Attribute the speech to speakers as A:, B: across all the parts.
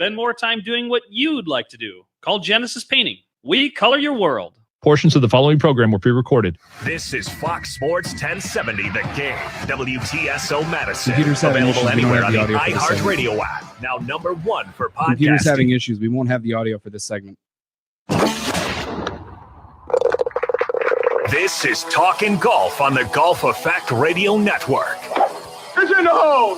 A: Spend more time doing what you'd like to do. Call Genesis Painting. We color your world.
B: Portions of the following program were pre-recorded.
C: This is Fox Sports 1070 The Game. WTSO Madison.
D: Computer's having
C: Available
D: issues.
C: anywhere on the
D: audio for this
C: iHeartRadio app. Now number one for podcasting.
D: Computer's having issues. We won't have the audio for this segment.
C: This is Talkin' Golf on the Golf Effect Radio Network.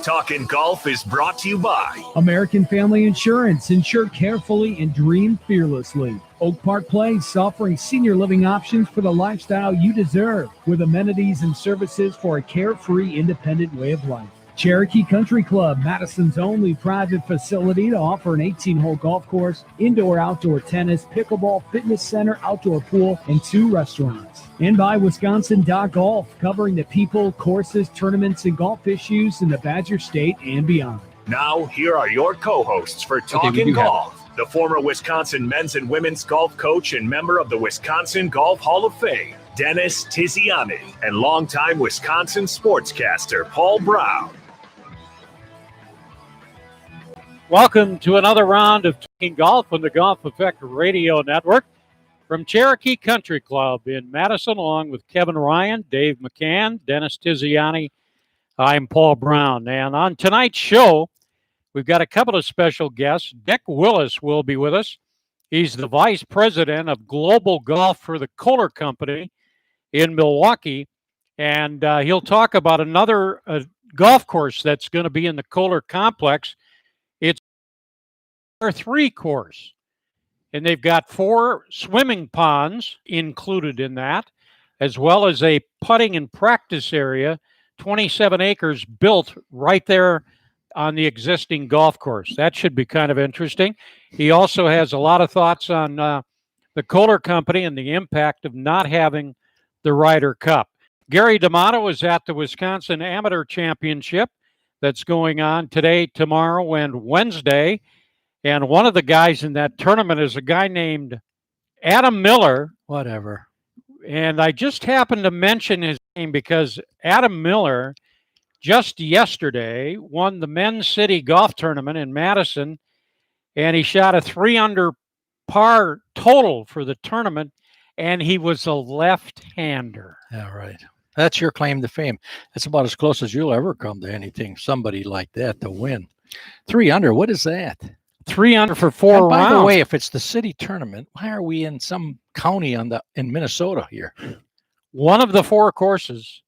C: Talkin' Golf is brought to you by
E: American Family Insurance. Insure carefully and dream fearlessly. Oak Park Place, offering senior living options for the lifestyle you deserve, with amenities and services for a carefree, independent way of life. Cherokee Country Club, Madison's only private facility to offer an 18-hole golf course, indoor-outdoor tennis, pickleball, fitness center, outdoor pool, and 2 restaurants. And by Wisconsin.golf, covering the people, courses, tournaments, and golf issues in the Badger State and beyond.
C: Now, here are your co-hosts for Talkin' Golf. The former Wisconsin men's and women's golf coach and member of the Wisconsin Golf Hall of Fame, Dennis Tiziani, and longtime Wisconsin sportscaster, Paul Brown.
F: Welcome to another round of Talking Golf on the Golf Effect Radio Network. From Cherokee Country Club in Madison, along with Kevin Ryan, Dave McCann, Dennis Tiziani, I'm Paul Brown. And on tonight's show, we've got a couple of special guests. Dick Willis will be with us. He's the Vice President of Global Golf for the Kohler Company in Milwaukee. And he'll talk about another golf course that's going to be in the Kohler complex. It's a 3 course. And they've got 4 swimming ponds included in that, as well as a putting and practice area, 27 acres built right there on the existing golf course. That should be kind of interesting. He also has a lot of thoughts on the Kohler Company and the impact of not having the Ryder Cup. Gary D'Amato is at the Wisconsin Amateur Championship that's going on today, tomorrow, and Wednesday. And one of the guys in that tournament is a guy named Adam Miller.
G: Whatever.
F: And I just happened to mention his name because Adam Miller just yesterday won the Men's City Golf Tournament in Madison, and he shot a 3-under par total for the tournament, and he was a left-hander.
G: Yeah, right. That's your claim to fame. That's about as close as you'll ever come to anything, somebody like that to win. 3 under, what is that?
F: 3 under for 4 rounds.
G: By the way, if it's the city tournament, why are we in some county in Minnesota here?
F: One of the 4 courses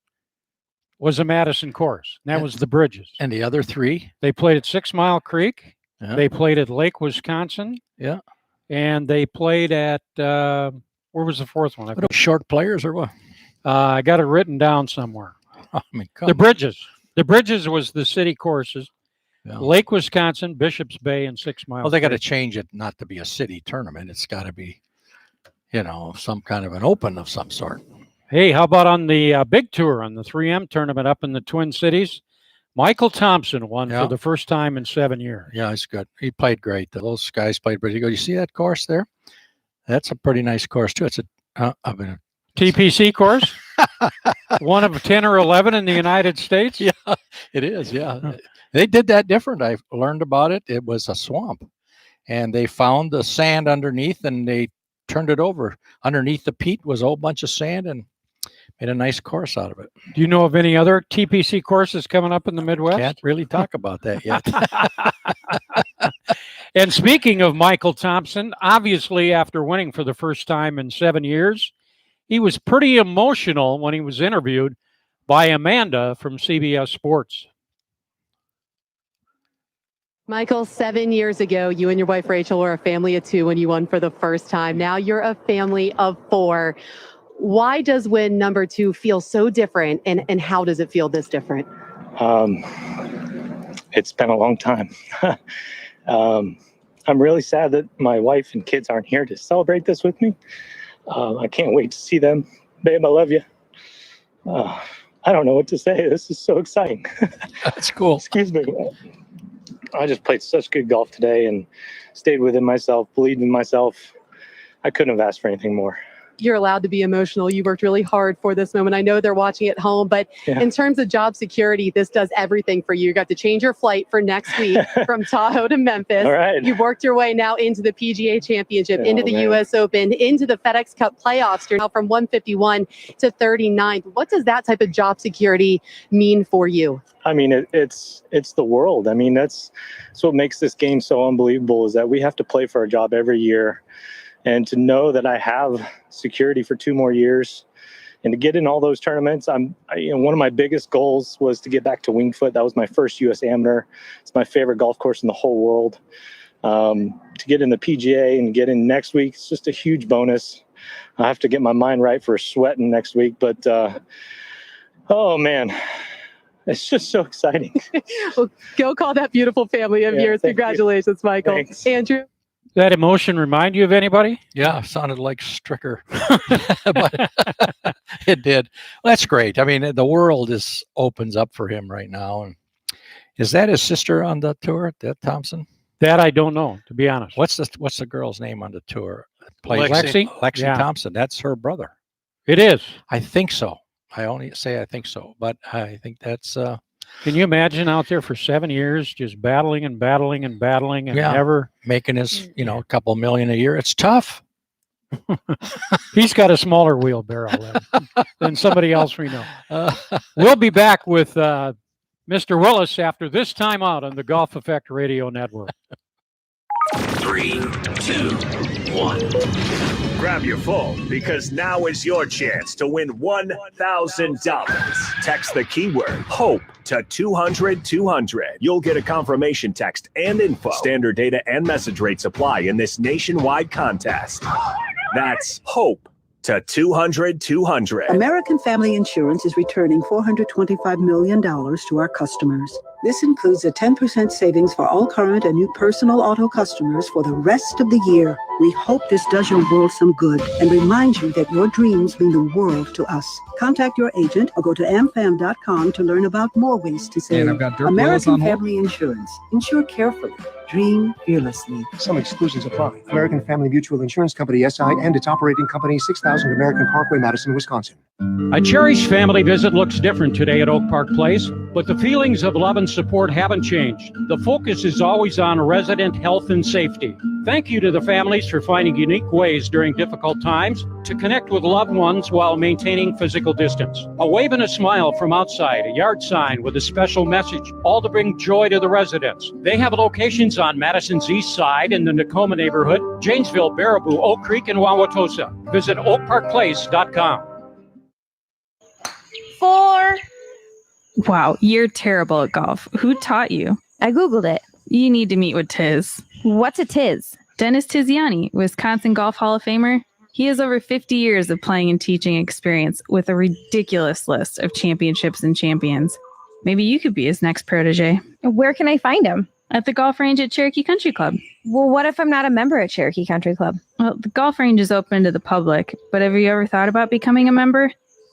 F: was a Madison course. That was the Bridges.
G: And the other 3?
F: They played at 6 Mile Creek.
G: Yeah.
F: They played at Lake Wisconsin.
G: Yeah.
F: And they played at, where was the 4th one?
G: Short players or what?
F: I got it written down somewhere.
G: I mean,
F: the Bridges. The Bridges was the city courses.
G: Yeah.
F: Lake Wisconsin, Bishops Bay, and 6 Mile.
G: Well, they got to change it not to be a city tournament. It's got to be, some kind of an open of some sort.
F: Hey, how about on the big tour, on the 3M tournament up in the Twin Cities? Michael Thompson won for the first time in 7 years.
G: Yeah, he's good. He played great. Those guys played pretty good. You see that course there? That's a pretty nice course, too. It's a
F: TPC course? One of 10 or 11 in the United States?
G: Yeah, it is, yeah. They did that different. I learned about it. It was a swamp. And they found the sand underneath, and they turned it over. Underneath the peat was a whole bunch of sand and made a nice course out of it.
F: Do you know of any other TPC courses coming up in the Midwest?
G: Can't really talk about that yet.
F: And speaking of Michael Thompson, obviously after winning for the first time in 7 years, he was pretty emotional when he was interviewed by Amanda from CBS Sports.
H: Michael, 7 years ago, you and your wife Rachel were a family of 2 when you won for the first time. Now you're a family of 4. Why does win number 2 feel so different, and how does it feel this different?
I: It's been a long time. I'm really sad that my wife and kids aren't here to celebrate this with me. I can't wait to see them. Babe, I love you. I don't know what to say. This is so exciting.
G: That's cool.
I: Excuse me. I just played such good golf today and stayed within myself, believed in myself. I couldn't have asked for anything more.
H: You're allowed to be emotional. You worked really hard for this moment. I know they're watching at home, but in terms of job security, this does everything for you. You got to change your flight for next week from Tahoe to Memphis.
I: All right.
H: You've worked your way now into the PGA Championship, into the U.S. Open, into the FedEx Cup playoffs. You're now from 151 to 39th. What does that type of job security mean for you?
I: I mean, it's the world. I mean, that's what makes this game so unbelievable, is that we have to play for a job every year. And to know that I have security for 2 more years and to get in all those tournaments, one of my biggest goals was to get back to Winged Foot. That was my first U.S. Amateur. It's my favorite golf course in the whole world. To get in the PGA and get in next week, it's just a huge bonus. I have to get my mind right for sweating next week. But, oh, man. It's just so exciting.
H: Well, go call that beautiful family of yours. Congratulations, Michael.
I: Thanks.
H: Andrew?
F: That emotion remind you of anybody?
G: Yeah, sounded like Stricker, but it did. Well, that's great. I mean, the world opens up for him right now. And is that his sister on the tour, Deb Thompson?
F: That I don't know, to be honest.
G: What's the girl's name on the tour?
F: Lexi
G: Lexi Thompson. That's her brother.
F: It is.
G: I think so. I only say I think so, but I think that's.
F: Can you imagine out there for 7 years just battling and battling and battling and never
G: making his, a couple million a year? It's tough.
F: He's got a smaller wheelbarrow than somebody else we know. We'll be back with Mr. Willis after this timeout on the Golf Effect Radio Network.
C: 3, 2, 1. Grab your phone, because now is your chance to win $1,000. Text the keyword HOPE to 200-200. You'll get a confirmation text and info. Standard data and message rates apply in this nationwide contest. That's HOPE to 200-200.
J: American Family Insurance is returning $425 million to our customers. This includes a 10% savings for all current and new personal auto customers for the rest of the year. We hope this does your world some good and reminds you that your dreams mean the world to us. Contact your agent or go to amfam.com to learn about more ways to save.
D: And I've got Dirk Willis
J: American
D: on hold.
J: Family Insurance. Insure carefully. Dream fearlessly.
K: Some exclusions apply. American Family Mutual Insurance Company, SI, and its operating company, 6000 American Parkway, Madison, Wisconsin.
F: A cherished family visit looks different today at Oak Park Place, but the feelings of love and support haven't changed. The focus is always on resident health and safety. Thank you to the families for finding unique ways during difficult times to connect with loved ones while maintaining physical distance. A wave and a smile from outside, a yard sign with a special message, all to bring joy to the residents. They have locations on Madison's east side in the Nakoma neighborhood, Janesville, Baraboo, Oak Creek, and Wauwatosa. Visit oakparkplace.com.
L: 4. Wow, you're terrible at golf. Who taught you? I Googled it. You need to meet with Tiz. What's a Tiz? Dennis Tiziani, Wisconsin Golf Hall of Famer. He has over 50 years of playing and teaching experience with a ridiculous list of championships and champions. Maybe you could be his next protege.
M: Where can I find him?
L: At the golf range at Cherokee Country Club.
M: Well, what if I'm not a member at Cherokee Country Club?
L: Well, the golf range is open to the public, but have you ever thought about becoming a member?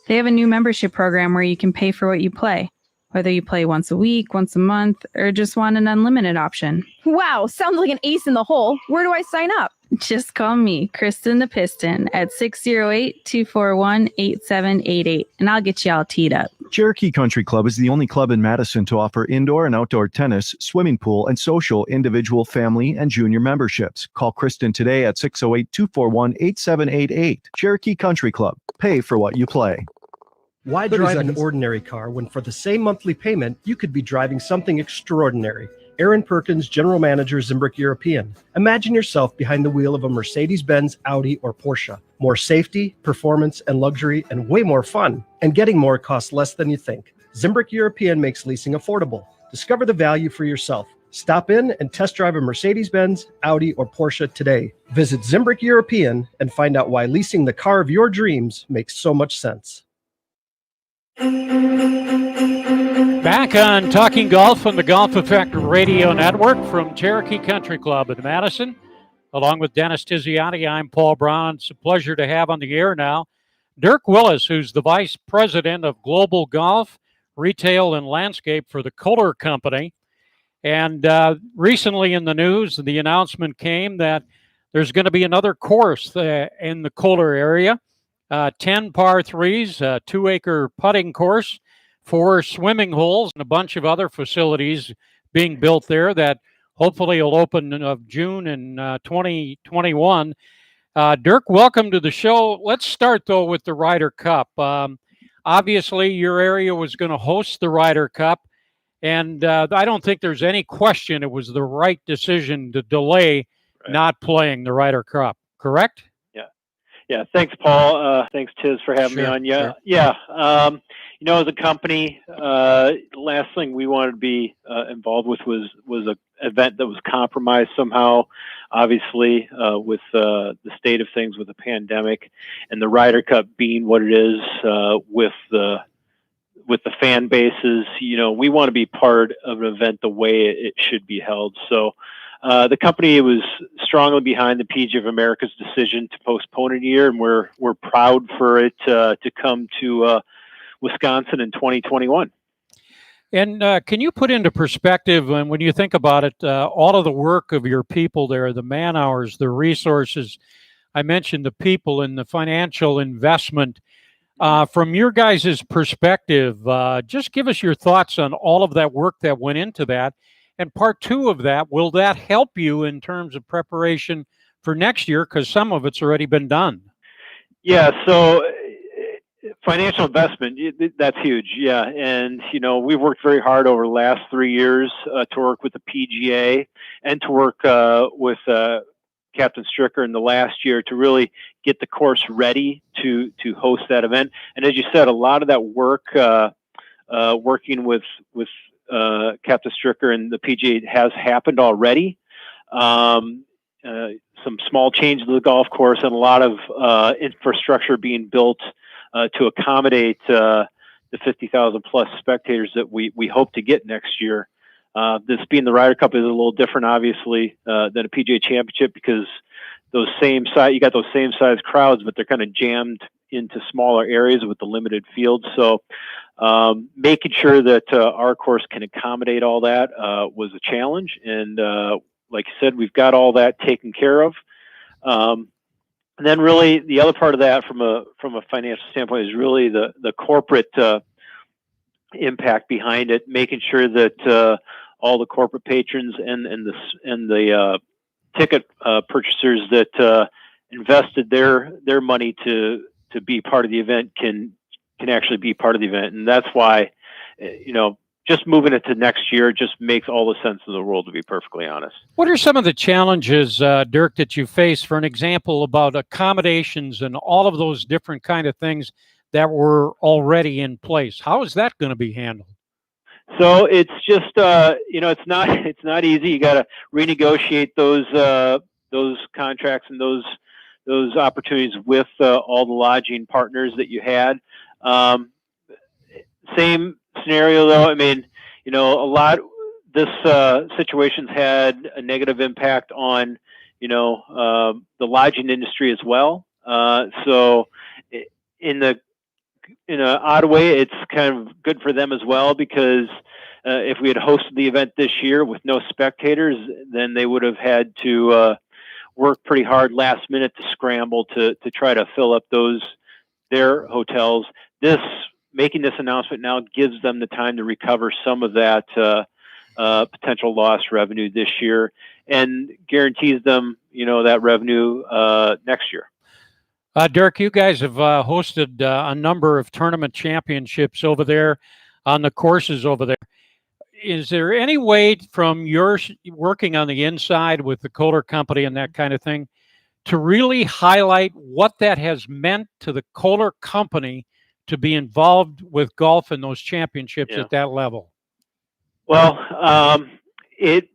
L: They have a new membership program where you can pay for what you play, whether you play once a week, once a month, or just want an unlimited option.
M: Wow, sounds like an ace in the hole. Where do I sign up?
L: Just call me, Kristen the Piston, at 608-241-8788, and I'll get you all teed up.
N: Cherokee Country Club is the only club in Madison to offer indoor and outdoor tennis, swimming pool, and social individual, family, and junior memberships. Call Kristen today at 608-241-8788. Cherokee Country Club. Pay for what you play.
O: Why drive an ordinary car when for the same monthly payment, you could be driving something extraordinary? Aaron Perkins, General Manager, Zimbrick European. Imagine yourself behind the wheel of a Mercedes-Benz, Audi, or Porsche. More safety, performance, and luxury, and way more fun. And getting more costs less than you think. Zimbrick European makes leasing affordable. Discover the value for yourself. Stop in and test drive a Mercedes-Benz, Audi, or Porsche today. Visit Zimbrick European and find out why leasing the car of your dreams makes so much sense.
F: Back on Talking Golf on the Golf Effect Radio Network from Cherokee Country Club in Madison. Along with Dennis Tiziani, I'm Paul Brown. It's a pleasure to have on the air now Dirk Willis, who's the Vice President of Global Golf, Retail, and Landscape for the Kohler Company. And recently in the news, the announcement came that there's going to be another course in the Kohler area. 10 par threes, 2-acre putting course, 4 swimming holes, and a bunch of other facilities being built there that hopefully will open in June in 2021. Dirk, welcome to the show. Let's start, though, with the Ryder Cup. Obviously, your area was going to host the Ryder Cup, and I don't think there's any question it was the right decision to delay not playing the Ryder Cup, correct?
P: Yeah, thanks, Paul. Thanks, Tiz, for having me on.
F: Sure.
P: Yeah. As a company, last thing we wanted to be involved with was an event that was compromised somehow, obviously, with the state of things with the pandemic, and the Ryder Cup being what it is, with the fan bases. We want to be part of an event the way it should be held. So the company was strongly behind the PGA of America's decision to postpone it a year, and we're proud for it to come to Wisconsin in 2021.
F: And can you put into perspective, and when you think about it, all of the work of your people there, the man hours, the resources, I mentioned the people and the financial investment. From your guys' perspective, just give us your thoughts on all of that work that went into that. And part 2 of that, will that help you in terms of preparation for next year? Because some of it's already been done.
P: Yeah, so financial investment, that's huge. Yeah, and, we've worked very hard over the last 3 years to work with the PGA and to work with Captain Stricker in the last year to really get the course ready to host that event. And as you said, a lot of that work working with Captain Stricker and the PGA has happened already. Some small changes to the golf course and a lot of infrastructure being built to accommodate the 50,000 plus spectators that we hope to get next year. This being the Ryder Cup is a little different, obviously, than a PGA Championship, because you got those same size crowds, but they're kind of jammed into smaller areas with the limited field. So making sure that our course can accommodate all that was a challenge. And like you said, we've got all that taken care of. And then really the other part of that from a financial standpoint is really the corporate impact behind it, making sure that all the corporate patrons and the ticket purchasers that invested their money to be part of the event can actually be part of the event. And that's why, just moving it to next year just makes all the sense in the world, to be perfectly honest.
F: What are some of the challenges, Dirk, that you face, for an example, about accommodations and all of those different kind of things that were already in place? How is that going to be handled?
P: So it's just, it's not easy. You got to renegotiate those contracts and those opportunities with all the lodging partners that you had. Same scenario though. I mean, this situation's had a negative impact on, the lodging industry as well. So in an odd way, it's kind of good for them as well, because if we had hosted the event this year with no spectators, then they would have had to work pretty hard last minute to scramble to try to fill up their hotels. Making this announcement now gives them the time to recover some of that potential lost revenue this year, and guarantees them, that revenue next year.
F: Dirk, you guys have hosted a number of tournament championships over there on the courses over there. Is there any way, from your working on the inside with the Kohler Company and that kind of thing, to really highlight what that has meant to the Kohler Company to be involved with golf in those championships at that level?
P: Well, it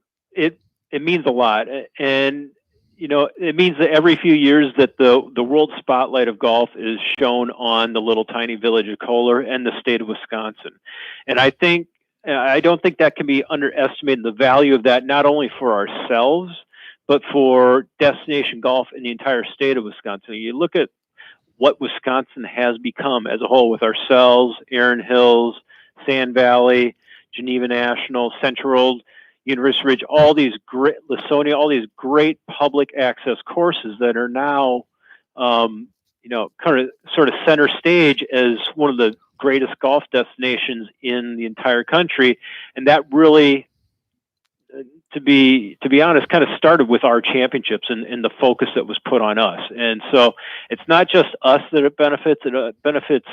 P: means a lot, and it means that every few years that the world spotlight of golf is shown on the little tiny village of Kohler and the state of Wisconsin. And I don't think that can be underestimated, the value of that, not only for ourselves, but for destination golf in the entire state of Wisconsin. You look at what Wisconsin has become as a whole, with ourselves, Erin Hills, Sand Valley, Geneva National, Central, University Ridge, all these Lasonia, all these great public access courses that are now kind of sort of center stage as one of the greatest golf destinations in the entire country. And that really, to be honest, kind of started with our championships and the focus that was put on us. And so it's not just us that it benefits. It benefits,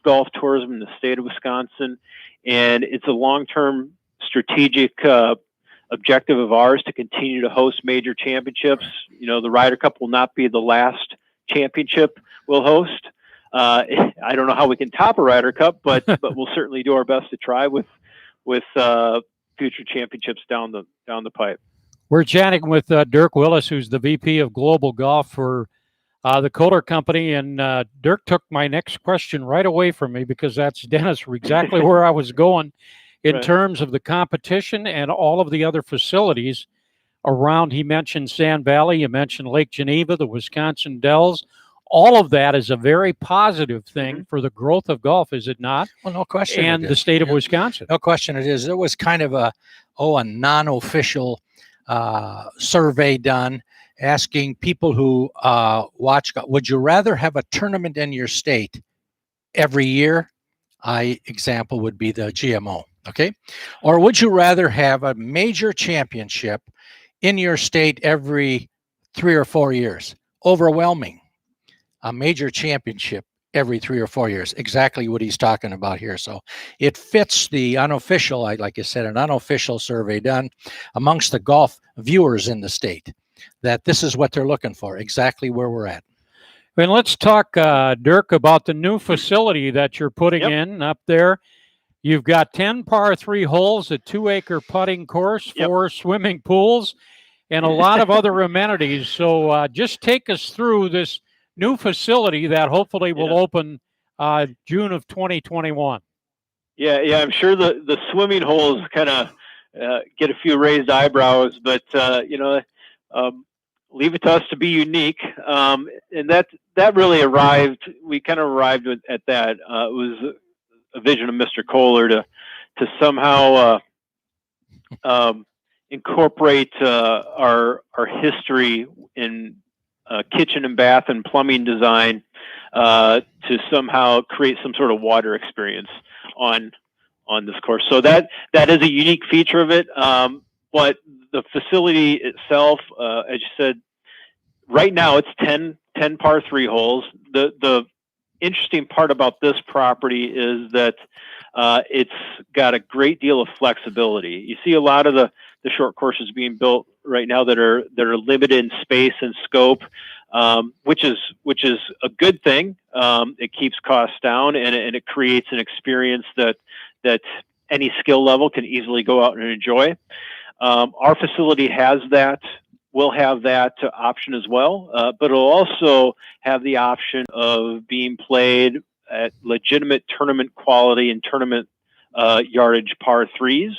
P: golf tourism in the state of Wisconsin. And it's a long-term strategic objective of ours to continue to host major championships. The Ryder Cup will not be the last championship we'll host. I don't know how we can top a Ryder Cup, but we'll certainly do our best to try with future championships down the pipe.
F: We're chatting with Dirk Willis, who's the VP of Global Golf for the Kohler Company, and Dirk took my next question right away from me, because that's, Dennis, exactly where I was going in
P: Right.
F: terms of the competition and all of the other facilities around. He mentioned Sand Valley, you mentioned Lake Geneva, the Wisconsin Dells. All of that is a very positive thing for the growth of golf, is it not?
G: Well, no question.
F: And
G: it
F: the
G: is.
F: state of Wisconsin.
G: No question it is. There was kind of a non-official survey done asking people who watch, would you rather have a tournament in your state every year? Example would be the GMO, okay? Or would you rather have a major championship in your state every 3 or 4 years? Overwhelming. A major championship every 3 or 4 years. Exactly what he's talking about here. So it fits the unofficial, like I said, an unofficial survey done amongst the golf viewers in the state, that this is what they're looking for, exactly where we're at.
F: And let's talk, Dirk, about the new facility that you're putting in up there. You've got 10 par 3 holes, a 2-acre putting course, 4 swimming pools, and a lot of other amenities. So just take us through this new facility that hopefully will open June of 2021.
P: Yeah, I'm sure the swimming holes kind of get a few raised eyebrows, but leave it to us to be unique. And that really arrived. We kind of arrived at that. It was a vision of Mr. Kohler to somehow incorporate our history in kitchen and bath and plumbing design to somehow create some sort of water experience on this course. So that is a unique feature of it. But the facility itself, as you said, right now it's 10 par 3 holes. The interesting part about this property is that it's got a great deal of flexibility. You see a lot of the short courses being built right now that are limited in space and scope, which is a good thing. It keeps costs down, and it creates an experience that any skill level can easily go out and enjoy. Our facility has that. We'll have that option as well, but it'll also have the option of being played at legitimate tournament quality and tournament yardage par 3s.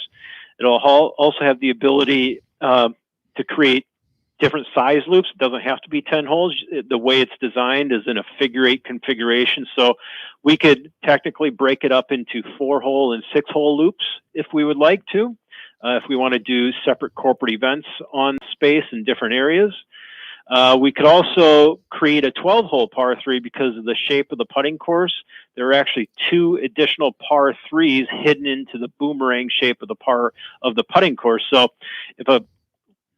P: It'll also have the ability to create different size loops. It doesn't have to be 10 holes. The way it's designed is in a figure-8 configuration, so we could technically break it up into 4-hole and 6-hole loops if we would like to. If we want to do separate corporate events on space in different areas. We could also create a 12-hole par 3 because of the shape of the putting course. There are actually 2 additional par 3s hidden into the boomerang shape of the putting course. So if a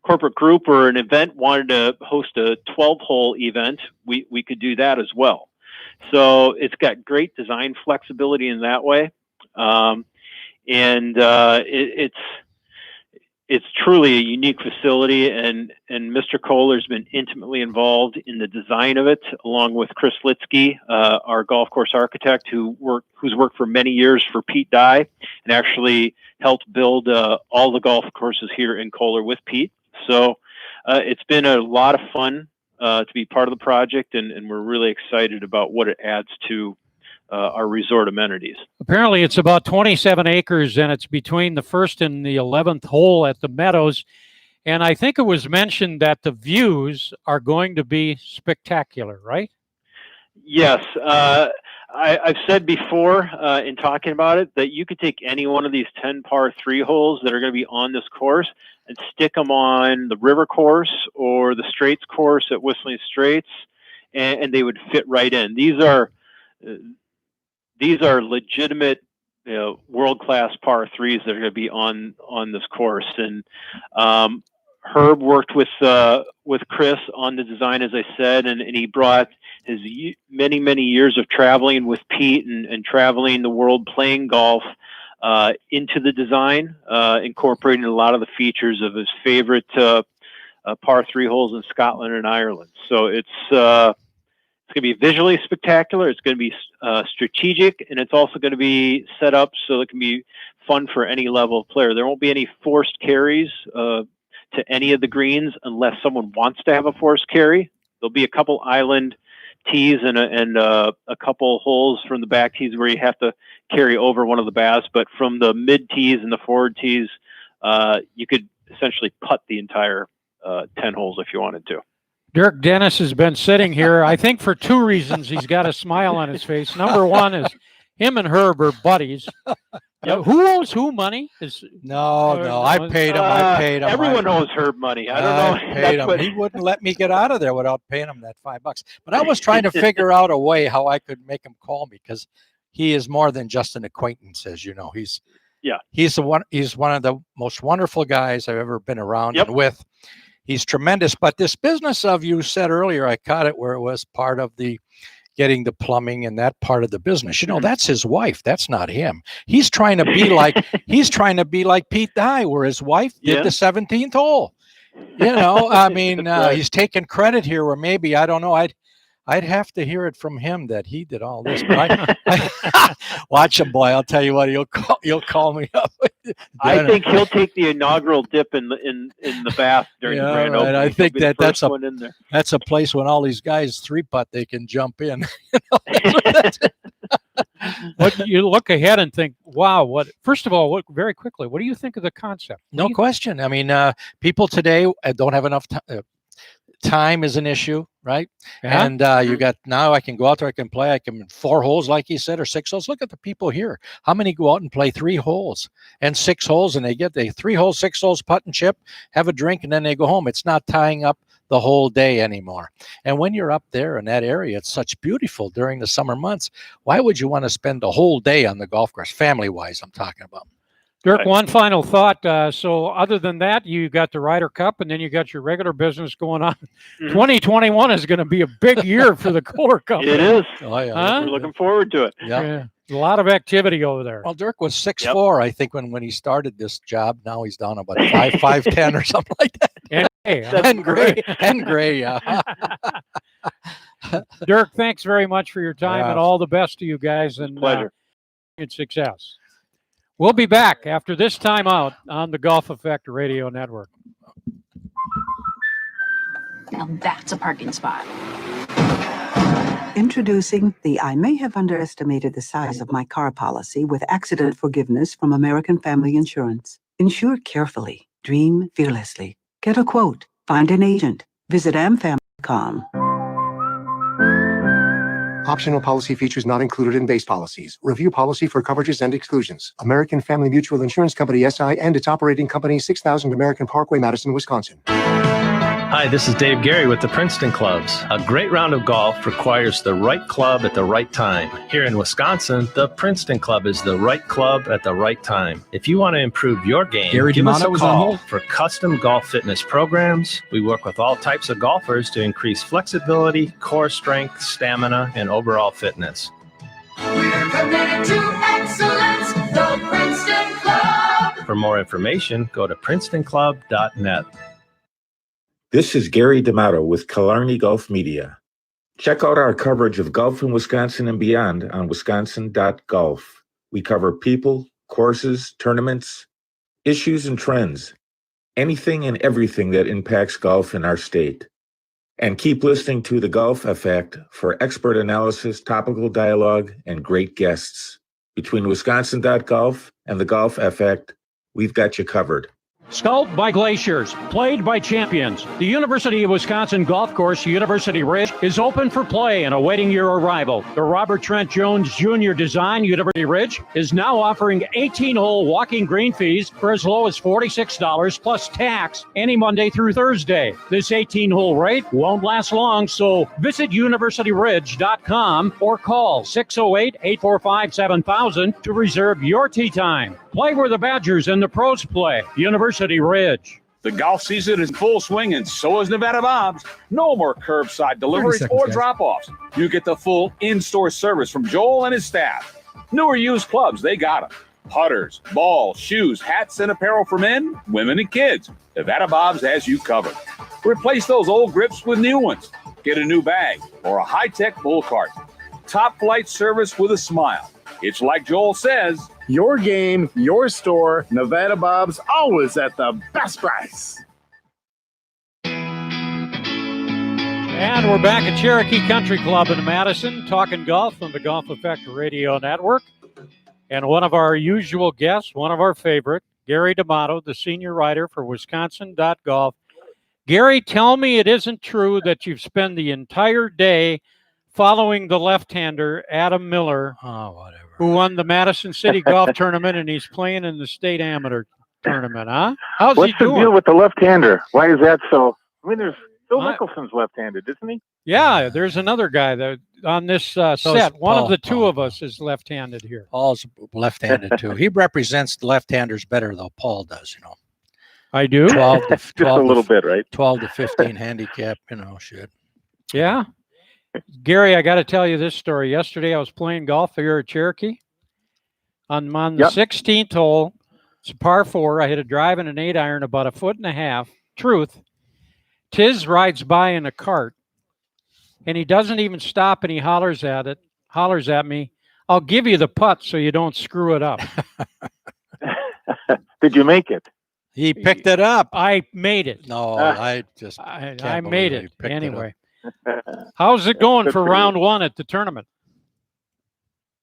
P: corporate group or an event wanted to host a 12-hole event, we could do that as well. So it's got great design flexibility in that way. It's truly a unique facility, and Mr. Kohler's been intimately involved in the design of it, along with Chris Litsky, our golf course architect, who's worked for many years for Pete Dye and actually helped build all the golf courses here in Kohler with Pete. So it's been a lot of fun to be part of the project, and we're really excited about what it adds to our resort amenities.
F: Apparently it's about 27 acres, and it's between the 1st and the 11th hole at the Meadows. And I think it was mentioned that the views are going to be spectacular, right?
P: Yes. I've said before in talking about it that you could take any one of these 10 par 3 holes that are going to be on this course and stick them on the river course or the Straits course at Whistling Straits, and they would fit right in. These are legitimate, world-class par threes that are going to be on this course. And Herb worked with Chris on the design, as I said, and he brought his many years of traveling with Pete and traveling the world playing golf into the design, incorporating a lot of the features of his favorite par three holes in Scotland and Ireland. So it's going to be visually spectacular. It's going to be strategic, and it's also going to be set up so it can be fun for any level of player. There won't be any forced carries to any of the greens unless someone wants to have a forced carry. There'll be a couple island tees and a couple holes from the back tees where you have to carry over one of the baths, but from the mid tees and the forward tees, you could essentially putt the entire 10 holes if you wanted to.
F: Dirk Dennis has been sitting here, I think for two reasons. He's got a smile on his face. Number one is him and Herb are buddies. Who owes who money?
G: No, I paid him. I paid him.
P: Everyone owes Herb money. I don't know.
G: I paid him. He wouldn't let me get out of there without paying him that $5. But I was trying to figure out a way how I could make him call me, because he is more than just an acquaintance, as you know. He's one of the most wonderful guys I've ever been around and with. He's tremendous. But this business of, you said earlier, I caught it where it was part of the getting the plumbing and that part of the business. That's his wife. That's not him. He's trying to be like Pete Dye, where his wife did the 17th hole. He's taking credit here where maybe, I don't know, I'd have to hear it from him that he did all this. But I watch him, boy. I'll tell you what, he'll call me up.
P: I think he'll take the inaugural dip in the bath during the Grand Opening.
G: I think that's a place when all these guys three putt, they can jump in.
F: What you look ahead and think, wow, first of all, very quickly, what do you think of the concept?
G: No question. I mean, people today don't have enough time. Time is an issue, right?
F: Yeah.
G: And you got, now I can go out there, I can play, 4 holes, like you said, or 6 holes. Look at the people here. How many go out and play 3 holes and 6 holes, and they get 3 holes, 6 holes, putt and chip, have a drink, and then they go home. It's not tying up the whole day anymore. And when you're up there in that area, it's such beautiful during the summer months. Why would you want to spend the whole day on the golf course, family-wise, I'm talking about?
F: Dirk, one final thought. So other than that, you got the Ryder Cup, and then you got your regular business going on. 2021 is going to be a big year for the Kohler Company.
P: It is.
G: Oh, yeah.
F: Huh?
P: We're looking forward to it.
F: Yeah. A lot of activity over there.
G: Well, Dirk was 6'4", I think, when he started this job. Now he's down about 5'10" or something like that. And gray, yeah.
F: Dirk, thanks very much for your time, and all the best to you guys, and
P: pleasure.
F: And success. We'll be back after this timeout on the Golf Effect Radio Network.
J: Now that's a parking spot. Introducing the I may have underestimated the size of my car policy with accident forgiveness from American Family Insurance. Insure carefully. Dream fearlessly. Get a quote. Find an agent. Visit amfam.com.
K: Optional policy features not included in base policies. Review policy for coverages and exclusions. American Family Mutual Insurance Company, SI, and its operating company, 6000 American Parkway, Madison, Wisconsin.
Q: Hi, this is Dave Gary with the Princeton Clubs. A great round of golf requires the right club at the right time. Here in Wisconsin, the Princeton Club is the right club at the right time. If you want to improve your game, give us a call for custom golf fitness programs. We work with all types of golfers to increase flexibility, core strength, stamina, and overall fitness.
R: We're committed to excellence, the Princeton Club.
Q: For more information, go to PrincetonClub.net.
S: This is Gary D'Amato with Killarney Golf Media. Check out our coverage of golf in Wisconsin and beyond on wisconsin.golf. We cover people, courses, tournaments, issues, and trends. Anything and everything that impacts golf in our state. And keep listening to The Golf Effect for expert analysis, topical dialogue, and great guests. Between wisconsin.golf and The Golf Effect, we've got you covered.
F: Sculpted by glaciers, played by champions, the University of Wisconsin Golf Course, University Ridge, is open for play and awaiting your arrival. The Robert Trent Jones Jr. design University Ridge is now offering 18-hole walking green fees for as low as $46 plus tax any Monday through Thursday. This 18-hole rate won't last long, so visit universityridge.com or call 608-845-7000 to reserve your tee time. Play where the Badgers and the pros play. University Ridge.
T: The golf season is in full swing, and so is Nevada Bob's. No more curbside deliveries
D: 30 seconds,
T: or
D: guys.
T: drop-offs. You get the full in-store service from Joel and his staff. New or used clubs, they got them. Putters, balls, shoes, hats, and apparel for men, women, and kids. Nevada Bob's has you covered. Replace those old grips with new ones. Get a new bag or a high-tech bull cart. Top flight service with a smile. It's like Joel says,
U: your game, your store, Nevada Bob's, always at the best price.
F: And we're back at Cherokee Country Club in Madison, talking golf on the Golf Effect Radio Network. And one of our usual guests, one of our favorite, Gary D'Amato, the senior writer for Wisconsin.golf. Gary, tell me it isn't true that you've spent the entire day following the left-hander, Adam Miller, who won the Madison City Golf Tournament, and he's playing in the state amateur tournament, huh? How's
V: What's
F: he
V: the
F: doing?
V: deal with the left-hander? Why is that so? I mean, there's Phil Mickelson's left-handed, isn't he?
F: Yeah, there's another guy that on this set. One
G: Paul,
F: of the two of us is left-handed here.
G: Paul's left-handed too. He represents the left-handers better, though. Paul does, you know.
F: I do.
G: 12 to, 12
V: Just a little bit, right?
G: 12 to 15 handicap, you know, shit.
F: Yeah. Gary, I got to tell you this story. Yesterday, I was playing golf here at Cherokee. I'm on the 16th hole. It's a par 4. I hit a drive and an 8-iron about a foot and a half. Truth. Tiz rides by in a cart, and he doesn't even stop, and he hollers at me, "I'll give you the putt so you don't screw it up."
V: Did you make it?
G: He picked it up.
F: I made it.
G: No, I just
F: I made it anyway.
V: Up.
F: How's it going
V: Good
F: for
V: for you.
F: round one at the tournament?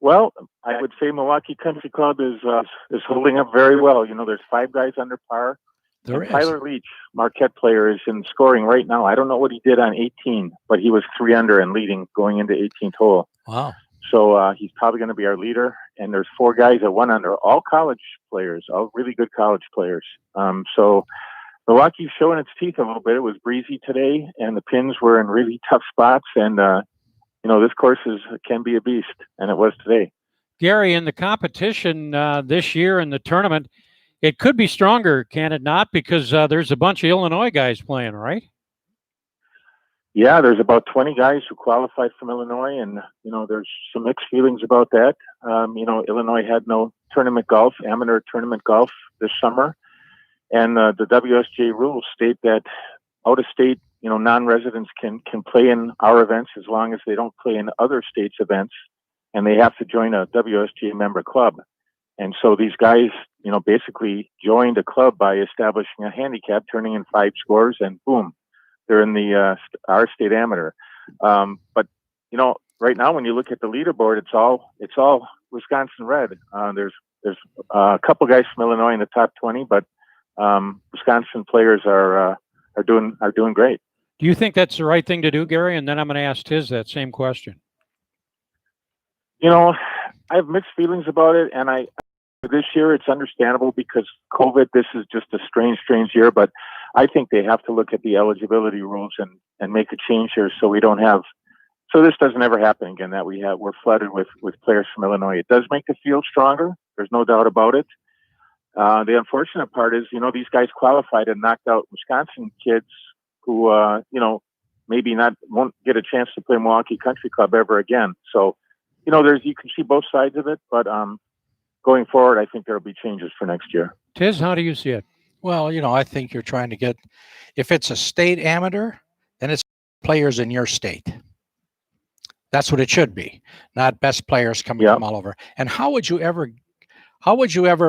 V: Well, I would say Milwaukee Country Club is holding up very well. You know, there's 5 guys under par.
G: There
V: And
G: is.
V: Tyler Leach, Marquette player, is in scoring right now. I don't know what he did on 18, but he was 3 under and leading going into 18th hole.
G: Wow.
V: So he's probably going to be our leader. And there's 4 guys at 1 under, all college players, all really good college players. So Milwaukee's showing its teeth a little bit. It was breezy today, and the pins were in really tough spots. And you know, this course can be a beast, and it was today.
F: Gary, in the competition this year in the tournament, it could be stronger, can it not? Because there's a bunch of Illinois guys playing, right?
V: Yeah, there's about 20 guys who qualified from Illinois, and you know, there's some mixed feelings about that. You know, Illinois had no tournament golf, amateur tournament golf this summer, and the WSJ rules state that out-of-state, you know, non-residents can play in our events as long as they don't play in other states' events, and they have to join a WSJ member club. And so these guys, you know, basically joined a club by establishing a handicap, turning in 5 scores, and boom, they're in the our state amateur. But you know, right now when you look at the leaderboard, it's all Wisconsin red. There's a couple guys from Illinois in the top 20, but Wisconsin players are doing great.
F: Do you think that's the right thing to do, Gary? And then I'm going to ask Tiz that same question.
V: You know, I have mixed feelings about it, and this year it's understandable because COVID. This is just a strange year, but I think they have to look at the eligibility rules and make a change here so we don't have, so this doesn't ever happen again, that we're flooded with players from Illinois. It does make the field stronger. There's no doubt about it. The unfortunate part is, you know, these guys qualified and knocked out Wisconsin kids who, you know, maybe won't get a chance to play Milwaukee Country Club ever again. So, you know, you can see both sides of it, but going forward, I think there'll be changes for next year.
F: Tiz, how do you see it?
G: Well, you know, I think you're trying to get, if it's a state amateur, then it's players in your state. That's what it should be, not best players coming from all over. And how would you ever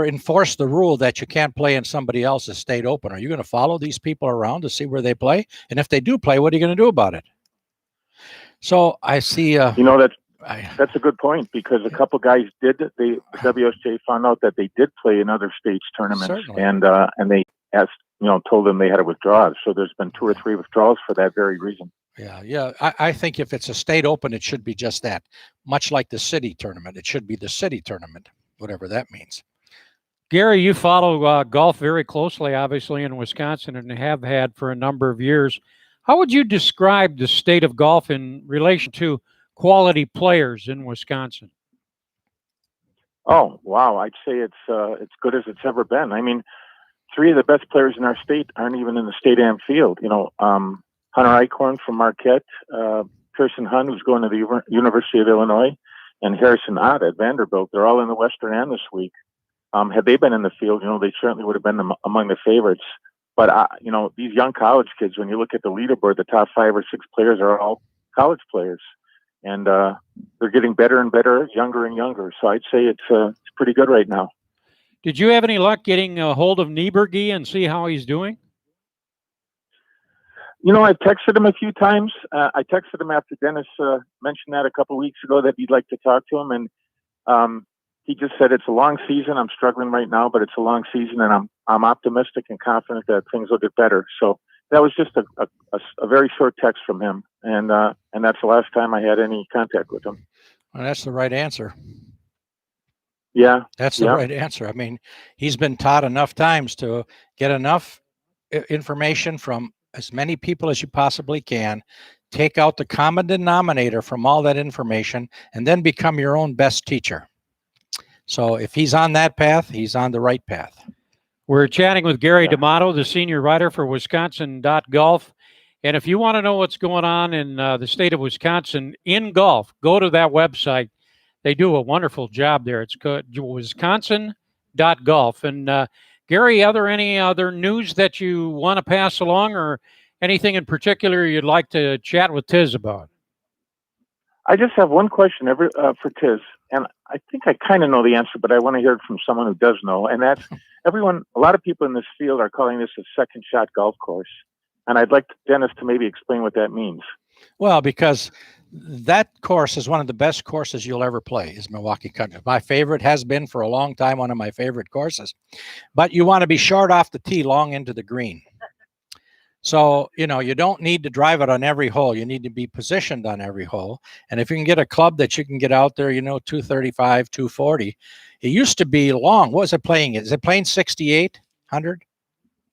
G: enforce the rule that you can't play in somebody else's state open? Are you going to follow these people around to see where they play? And if they do play, what are you going to do about it? So I see.
V: You know, that's a good point, because a couple guys the WSJ found out that they did play in other states tournaments,
G: Certainly.
V: and they asked, told them they had to withdraw. So there's been 2 or 3 withdrawals for that very reason.
G: Yeah. I think if it's a state open, it should be just that. Much like the city tournament, it should be the city tournament, whatever that means.
F: Gary, you follow golf very closely, obviously, in Wisconsin, and have had for a number of years. How would you describe the state of golf in relation to quality players in Wisconsin?
V: Oh, wow. I'd say it's good as it's ever been. I mean, 3 of the best players in our state aren't even in the state am field. Hunter Eichhorn from Marquette, Pearson Hun, who's going to the University of Illinois, and Harrison Ott at Vanderbilt. They're all in the Western Am this week. Had they been in the field, they certainly would have been among the favorites. But, these young college kids, when you look at the leaderboard, the top 5 or 6 players are all college players. And they're getting better and better, younger and younger. So I'd say it's pretty good right now.
F: Did you have any luck getting a hold of Nieberge and see how he's doing?
V: I've texted him a few times. I texted him after Dennis mentioned that a couple of weeks ago that he'd like to talk to him. And he just said, it's a long season. I'm struggling right now, but it's a long season, and I'm optimistic and confident that things will get better. So that was just a very short text from him, and that's the last time I had any contact with him.
G: Well, that's the right answer.
V: Yeah,
G: that's the right answer. I mean, he's been taught enough times to get enough information from as many people as you possibly can, take out the common denominator from all that information, and then become your own best teacher. So if he's on that path, he's on the right path.
F: We're chatting with Gary D'Amato, the senior writer for Wisconsin.golf. And if you want to know what's going on in the state of Wisconsin in golf, go to that website. They do a wonderful job there. It's Wisconsin.golf. And Gary, are there any other news that you want to pass along, or anything in particular you'd like to chat with Tiz about?
V: I just have one question for Tiz, and I think I kind of know the answer, but I want to hear it from someone who does know. And that's a lot of people in this field are calling this a second shot golf course. And I'd like Dennis to maybe explain what that means.
G: Well, because that course is one of the best courses you'll ever play, is Milwaukee Country. My favorite, has been for a long time, one of my favorite courses. But you want to be short off the tee long into the green. So, you don't need to drive it on every hole. You need to be positioned on every hole. And if you can get a club that you can get out there, 235, 240. It used to be long. What was it playing? Is it playing 6800?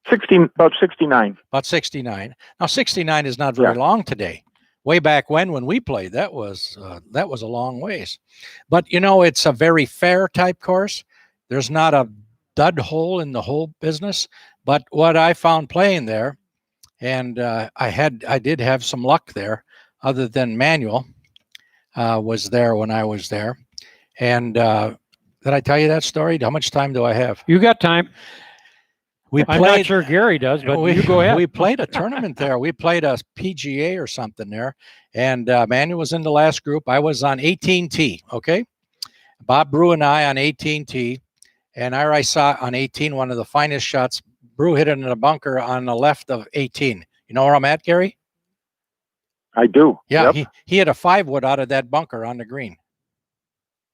V: About 69.
G: About 69. Now, 69 is not very long today. Way back when we played, that was a long ways. But, it's a very fair type course. There's not a dud hole in the whole business. But what I found playing there, and I did have some luck there, other than Manuel was there when I was there. And did I tell you that story? How much time do I have?
F: You got time.
G: I'm
F: not sure Gary does, but you go ahead.
G: We played a tournament there. We played a PGA or something there. And Manuel was in the last group. I was on 18T, okay? Bob Brew and I on 18T. And I saw on 18 one of the finest shots. Brew hit it in a bunker on the left of 18. You know where I'm at, Gary?
V: I do.
G: Yeah,
V: yep.
G: he hit a 5-wood out of that bunker on the green.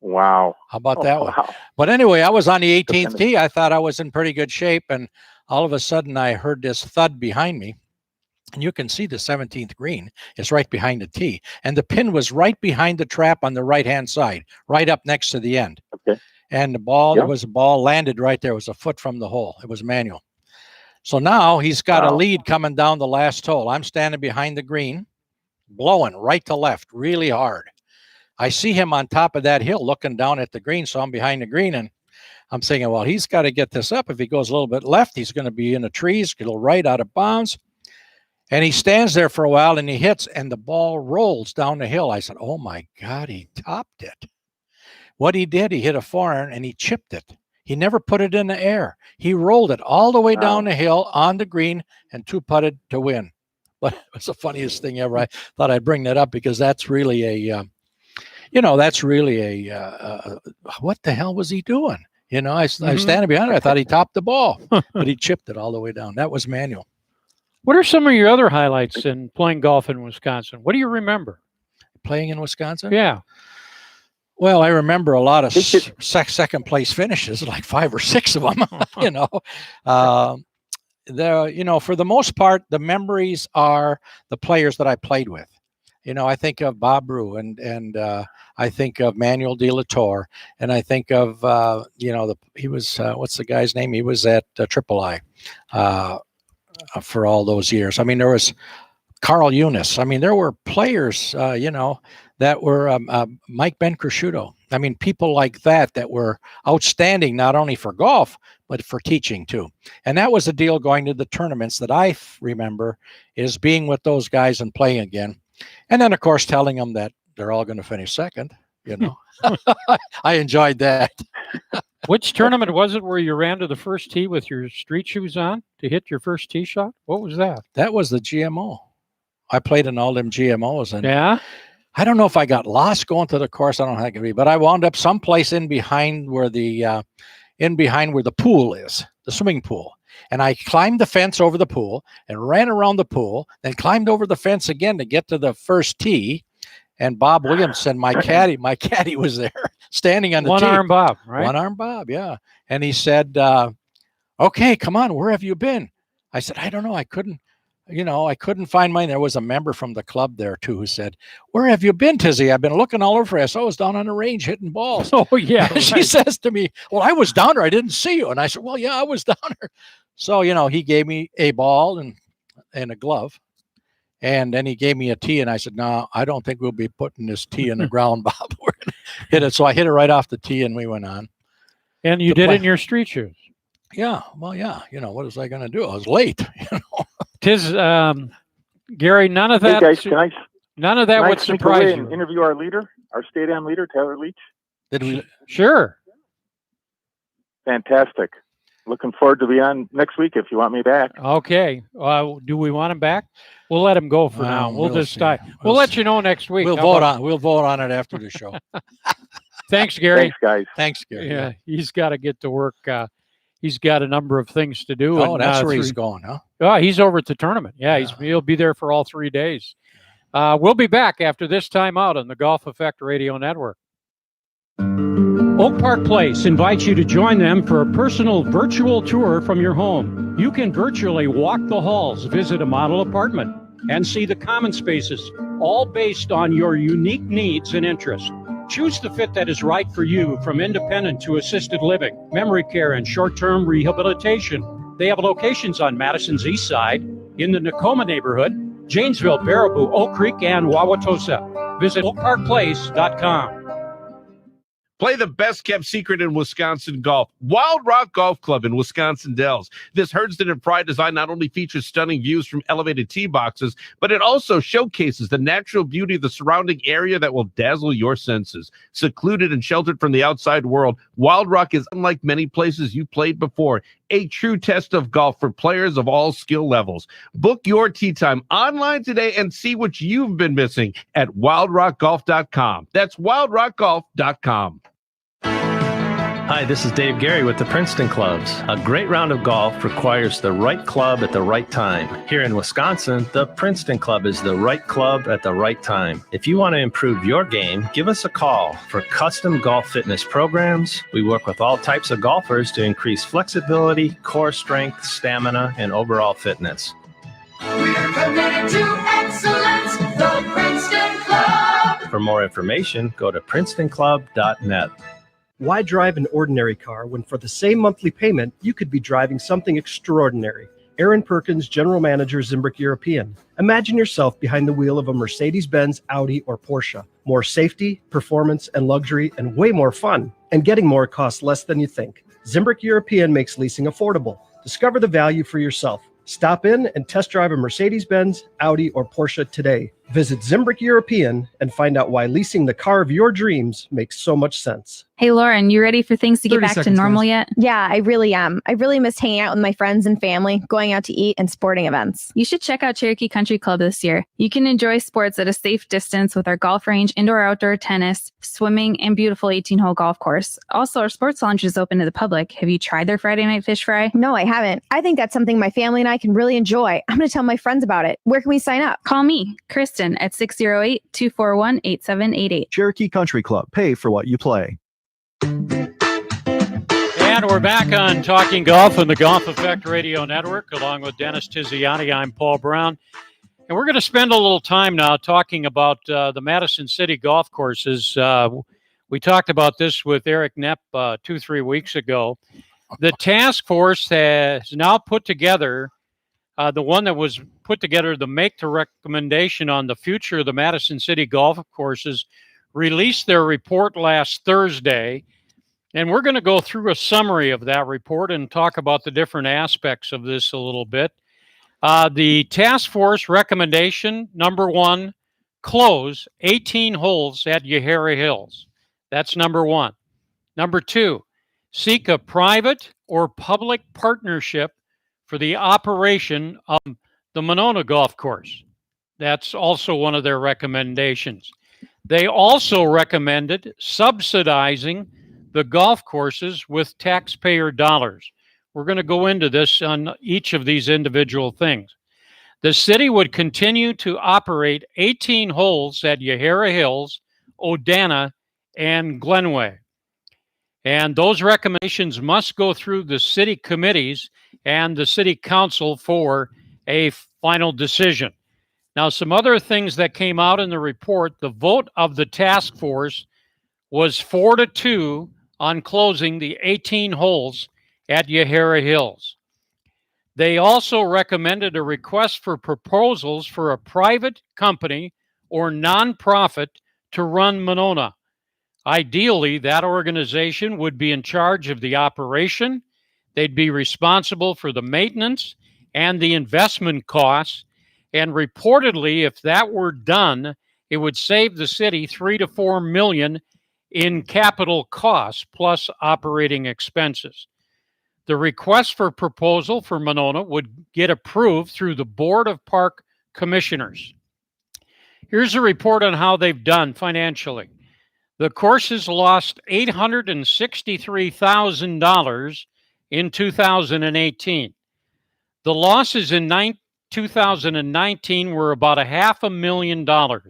V: Wow.
G: How about that one? But anyway, I was on the 18th tee. I thought I was in pretty good shape. And all of a sudden, I heard this thud behind me. And you can see the 17th green is right behind the tee. And the pin was right behind the trap on the right-hand side, right up next to the end.
V: Okay.
G: And the ball, there was a ball landed right there. It was a foot from the hole. It was Manuel. So now he's got a lead coming down the last hole. I'm standing behind the green, blowing right to left really hard. I see him on top of that hill looking down at the green, so I'm behind the green, and I'm thinking, well, he's got to get this up. If he goes a little bit left, he's going to be in the trees, get a little right out of bounds. And he stands there for a while, and he hits, and the ball rolls down the hill. I said, oh, my God, he topped it. What he did, he hit a forehand, and he chipped it. He never put it in the air. He rolled it all the way down the hill on the green and 2-putted to win. But it was the funniest thing ever. I thought I'd bring that up because that's really a what the hell was he doing? I was standing behind it. I thought he topped the ball, but he chipped it all the way down. That was Manuel.
F: What are some of your other highlights in playing golf in Wisconsin? What do you remember?
G: Playing in Wisconsin?
F: Yeah.
G: Well, I remember a lot of second place finishes, like 5 or 6 of them, for the most part, the memories are the players that I played with. I think of Bob Brew and I think of Manuel de la Torre, and I think of he was what's the guy's name? He was at Triple I for all those years. I mean, there was Carl Eunice. I mean, there were players, that were Mike Ben Cresciuto. I mean, people like that were outstanding, not only for golf, but for teaching too. And that was the deal going to the tournaments that I remember, is being with those guys and playing again. And then, of course, telling them that they're all going to finish second. I enjoyed that.
F: Which tournament was it where you ran to the first tee with your street shoes on to hit your first tee shot? What was that?
G: That was the GMO. I played in all them GMOs. And
F: yeah.
G: I don't know if I got lost going to the course. I don't know how it could be, but I wound up someplace in behind where the pool is, the swimming pool. And I climbed the fence over the pool and ran around the pool, then climbed over the fence again to get to the first tee. And Bob Williamson, my caddy was there standing on the tee.
F: One-arm Bob, right?
G: One-arm Bob, yeah. And he said, okay, come on, where have you been? I said, I don't know. I couldn't find mine. There was a member from the club there too who said, where have you been, Tizzy? I've been looking all over. I saw I was down on the range hitting balls.
F: Oh, yeah.
G: She says to me, well, I was down there. I didn't see you. And I said, well, yeah, I was down there. So, he gave me a ball and a glove. And then he gave me a tee. And I said, no, I don't think we'll be putting this tee in the ground, Bob. We're gonna hit it. So I hit it right off the tee and we went on.
F: And you did it in your street shoes.
G: Yeah. Well, yeah. What was I going to do? I was late.
F: Tis Gary. None of that.
V: Hey guys,
F: none of that would surprise you.
V: And interview our leader, our state am leader, Taylor Leach.
G: Did we?
F: Sure.
V: Fantastic. Looking forward to be on next week if you want me back.
F: Okay. Do we want him back? We'll let him go for now. We'll decide. We'll let you know next week.
G: We'll vote on it after the show.
F: Thanks, Gary.
V: Thanks, guys.
G: Thanks, Gary.
F: Yeah, he's got to get to work. He's got a number of things to do.
G: Oh, that's where he's going, huh?
F: Oh, he's over at the tournament. Yeah, he'll be there for all 3 days. We'll be back after this time out on the Golf Effect Radio Network. Oak Park Place invites you to join them for a personal virtual tour from your home. You can virtually walk the halls, visit a model apartment, and see the common spaces, all based on your unique needs and interests. Choose the fit that is right for you, from independent to assisted living, memory care, and short-term rehabilitation. They have locations on Madison's East Side, in the Nakoma neighborhood, Janesville, Baraboo, Oak Creek, and Wauwatosa. Visit oakparkplace.com.
A: Play the best-kept secret in Wisconsin golf, Wild Rock Golf Club in Wisconsin Dells. This Herdston and Pride design not only features stunning views from elevated tee boxes, but it also showcases the natural beauty of the surrounding area that will dazzle your senses. Secluded and sheltered from the outside world, Wild Rock is unlike many places you played before, a true test of golf for players of all skill levels. Book your tee time online today and see what you've been missing at wildrockgolf.com. That's wildrockgolf.com.
Q: Hi, this is Dave Gary with the Princeton Clubs. A great round of golf requires the right club at the right time. Here in Wisconsin, the Princeton Club is the right club at the right time. If you want to improve your game, give us a call. For custom golf fitness programs, we work with all types of golfers to increase flexibility, core strength, stamina, and overall fitness.
R: We're committed to excellence, the Princeton Club.
Q: For more information, go to princetonclub.net.
O: Why drive an ordinary car when for the same monthly payment, you could be driving something extraordinary? Aaron Perkins, General Manager, Zimbrick European. Imagine yourself behind the wheel of a Mercedes-Benz, Audi, or Porsche. More safety, performance, and luxury, and way more fun. And getting more costs less than you think. Zimbrick European makes leasing affordable. Discover the value for yourself. Stop in and test drive a Mercedes-Benz, Audi, or Porsche today. Visit Zimbrick European and find out why leasing the car of your dreams makes so much sense.
L: Hey, Lauren, you ready for things to get back to normal yet?
M: Yeah, I really am. I really missed hanging out with my friends and family, going out to eat, and sporting events.
L: You should check out Cherokee Country Club this year. You can enjoy sports at a safe distance with our golf range, indoor-outdoor tennis, swimming, and beautiful 18-hole golf course. Also, our sports lounge is open to the public. Have you tried their Friday night fish fry?
M: No, I haven't. I think that's something my family and I can really enjoy. I'm going to tell my friends about it. Where can we sign up?
L: Call me, Kristen, at 608-241-8788.
N: Cherokee Country Club. Pay for what you play.
F: And we're back on Talking Golf on the Golf Effect Radio Network, along with Dennis Tiziani. I'm Paul Brown. And we're going to spend a little time now talking about the Madison City golf courses. We talked about this with Eric Knepp 2-3 weeks ago. The task force has now put together, the one that was put together to make the recommendation on the future of the Madison City golf courses, released their report last Thursday. And we're going to go through a summary of that report and talk about the different aspects of this a little bit. The task force recommendation, number 1, close 18 holes at Yahara Hills. That's number 1. Number 2, seek a private or public partnership for the operation of the Monona Golf Course. That's also one of their recommendations. They also recommended subsidizing the golf courses with taxpayer dollars. We're going to go into this on each of these individual things. The city would continue to operate 18 holes at Yahara Hills, Odana, and Glenway. And those recommendations must go through the city committees and the city council for a final decision. Now, some other things that came out in the report, the vote of the task force was 4-2 on closing the 18 holes at Yahara Hills. They also recommended a request for proposals for a private company or nonprofit to run Monona. Ideally, that organization would be in charge of the operation. They'd be responsible for the maintenance and the investment costs. And reportedly, if that were done, it would save the city $3 to $4 million in capital costs plus operating expenses. The request for proposal for Monona would get approved through the Board of Park Commissioners. Here's a report on how they've done financially. The courses lost $863,000 in 2018. The losses in 2019 were about $500,000.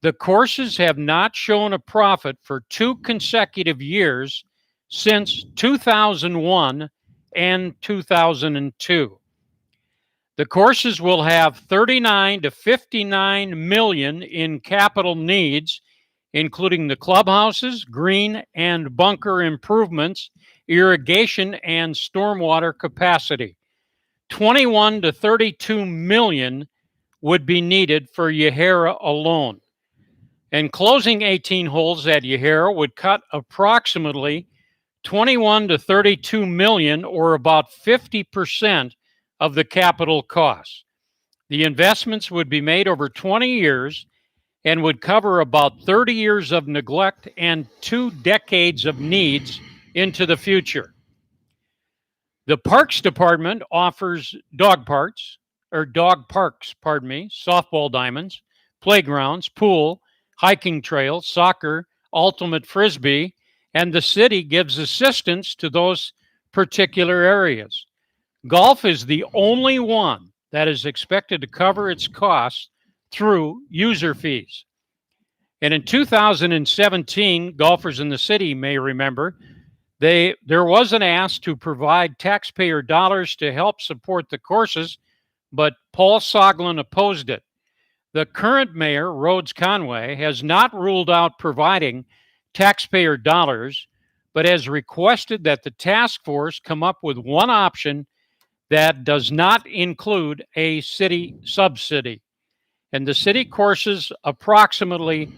F: The courses have not shown a profit for 2 consecutive years since 2001 and 2002. The courses will have 39 to 59 million in capital needs, including the clubhouses, green and bunker improvements, irrigation, and stormwater capacity. 21 to 32 million would be needed for Yahara alone. And closing 18 holes at Yahara would cut approximately 21 to 32 million, or about 50% of the capital costs. The investments would be made over 20 years and would cover about 30 years of neglect and 2 decades of needs into the future. The Parks Department offers dog parks, softball diamonds, playgrounds, pool, hiking trails, soccer, ultimate frisbee, and the city gives assistance to those particular areas. Golf is the only one that is expected to cover its costs through user fees. And in 2017, golfers in the city may remember, there was an ask to provide taxpayer dollars to help support the courses, but Paul Soglin opposed it. The current mayor, Rhodes Conway, has not ruled out providing taxpayer dollars, but has requested that the task force come up with one option that does not include a city subsidy. And the city courses approximately,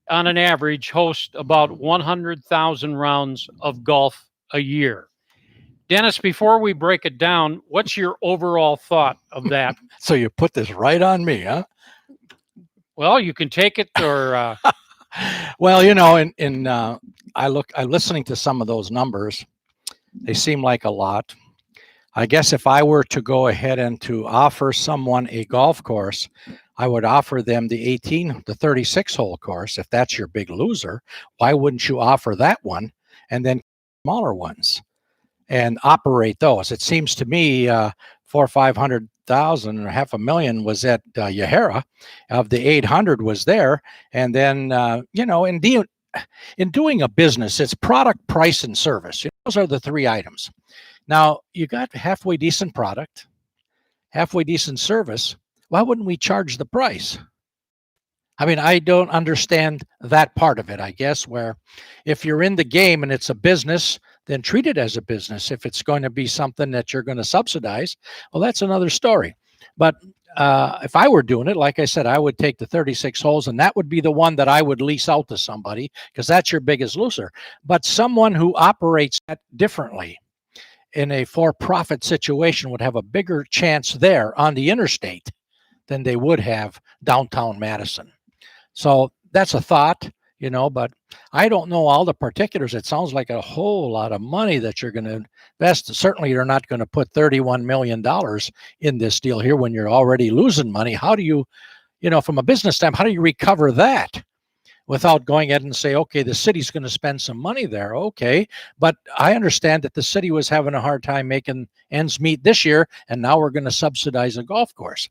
F: on an average, host about 100,000 rounds of golf a year. Dennis, before we break it down, what's your overall thought of that?
G: So you put this right on me, huh?
F: Well, you can take it or...
G: Well, you know, I'm listening to some of those numbers. They seem like a lot. I guess if I were to go ahead and to offer someone a golf course, I would offer them the 36 hole course. If that's your big loser, why wouldn't you offer that one and then smaller ones and operate those? It seems to me 400,000 or 500,000 or $500,000 was at Yahara. Of the 800 was there, and then in doing a business, it's product, price, and service. Those are the three items. Now, you got halfway decent product, halfway decent service. Why wouldn't we charge the price? I mean, I don't understand that part of it, I guess, where if you're in the game and it's a business, then treat it as a business. If it's going to be something that you're going to subsidize, well, that's another story. But if I were doing it, like I said, I would take the 36 holes, and that would be the one that I would lease out to somebody, because that's your biggest loser. But someone who operates that differently in a for-profit situation would have a bigger chance there on the interstate than they would have downtown Madison. So that's a thought, but I don't know all the particulars. It sounds like a whole lot of money that you're going to invest. Certainly, you're not going to put $31 million in this deal here when you're already losing money. How do you, from a business standpoint, how do you recover that without going ahead and say, okay, the city's going to spend some money there? Okay. But I understand that the city was having a hard time making ends meet this year, and now we're going to subsidize a golf course.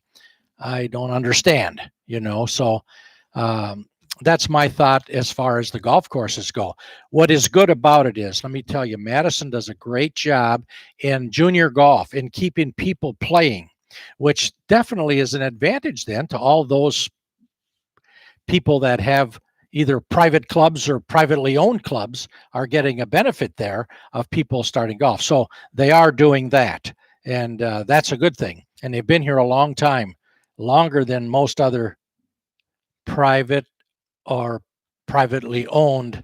G: I don't understand, so that's my thought as far as the golf courses go. What is good about it is, let me tell you, Madison does a great job in junior golf, in keeping people playing, which definitely is an advantage then to all those people that have either private clubs or privately owned clubs are getting a benefit there of people starting golf. So they are doing that, and that's a good thing. And they've been here a long time, longer than most other private or privately owned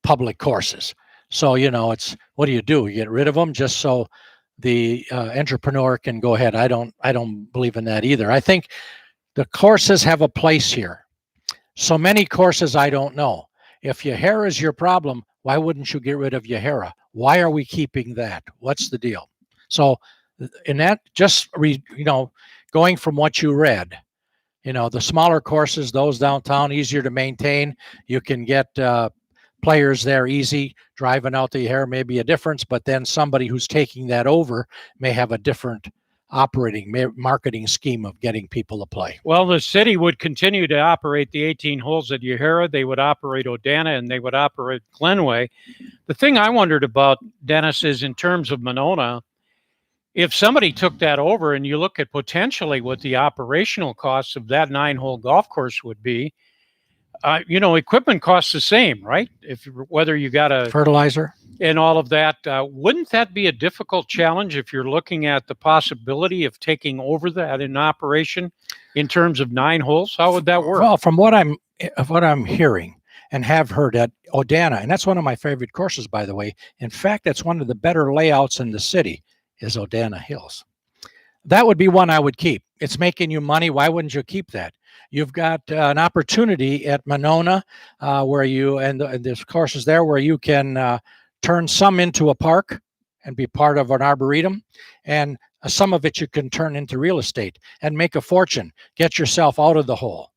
G: public courses. So, it's, what do? You get rid of them just so the entrepreneur can go ahead. I don't believe in that either. I think the courses have a place here. So many courses, I don't know. If Yahara is your problem, why wouldn't you get rid of Yahara? Why are we keeping that? What's the deal? So in that, just going from what you read, the smaller courses, those downtown, easier to maintain. You can get players there easy. Driving out the Yahara may be a difference, but then somebody who's taking that over may have a different marketing scheme of getting people to play.
F: Well, the city would continue to operate the 18 holes at Yahara. They would operate Odana, and they would operate Glenway. The thing I wondered about, Dennis, is in terms of Monona, if somebody took that over and you look at potentially what the operational costs of that 9-hole golf course would be, equipment costs the same, right? Whether you got a
G: fertilizer
F: and all of that, wouldn't that be a difficult challenge if you're looking at the possibility of taking over that in operation in terms of 9 holes? How would that work?
G: Well, from what I'm hearing and have heard at Odana, and that's one of my favorite courses, by the way. In fact, that's one of the better layouts in the city, is Odana Hills. That would be one I would keep. It's making you money. Why wouldn't you keep that? You've got an opportunity at Monona where there's courses there where you can turn some into a park and be part of an arboretum, and some of it you can turn into real estate and make a fortune. Get yourself out of the hole.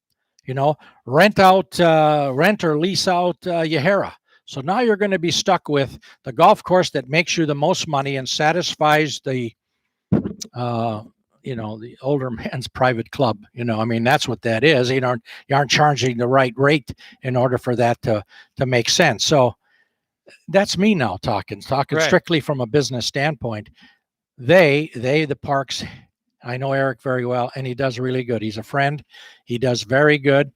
G: Rent or lease out Yahara. So now you're going to be stuck with the golf course that makes you the most money and satisfies the the older man's private club. That's what that is. You aren't charging the right rate in order for that to make sense. So that's me now talking right. Strictly from a business standpoint. The parks, I know Eric very well, and he does really good. He's a friend. He does very good.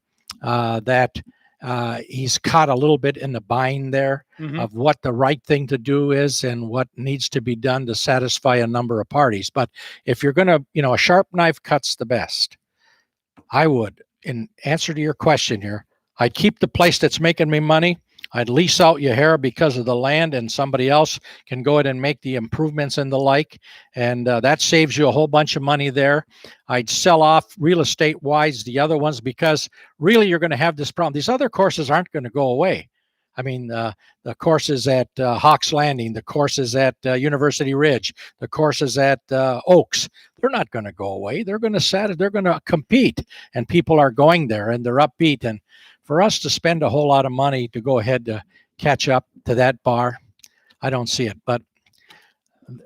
G: He's caught a little bit in the bind there of what the right thing to do is and what needs to be done to satisfy a number of parties. But if you're going to, a sharp knife cuts the best. I would, in answer to your question here, I'd keep the place that's making me money. I'd lease out Yahara because of the land, and somebody else can go ahead and make the improvements and the like. And that saves you a whole bunch of money there. I'd sell off real estate wise the other ones, because really you're going to have this problem. These other courses aren't going to go away. I mean, the courses at Hawks Landing, the courses at University Ridge, the courses at Oaks, they're not going to go away. They're going to compete, and people are going there and they're upbeat. And for us to spend a whole lot of money to go ahead to catch up to that bar, I don't see it. But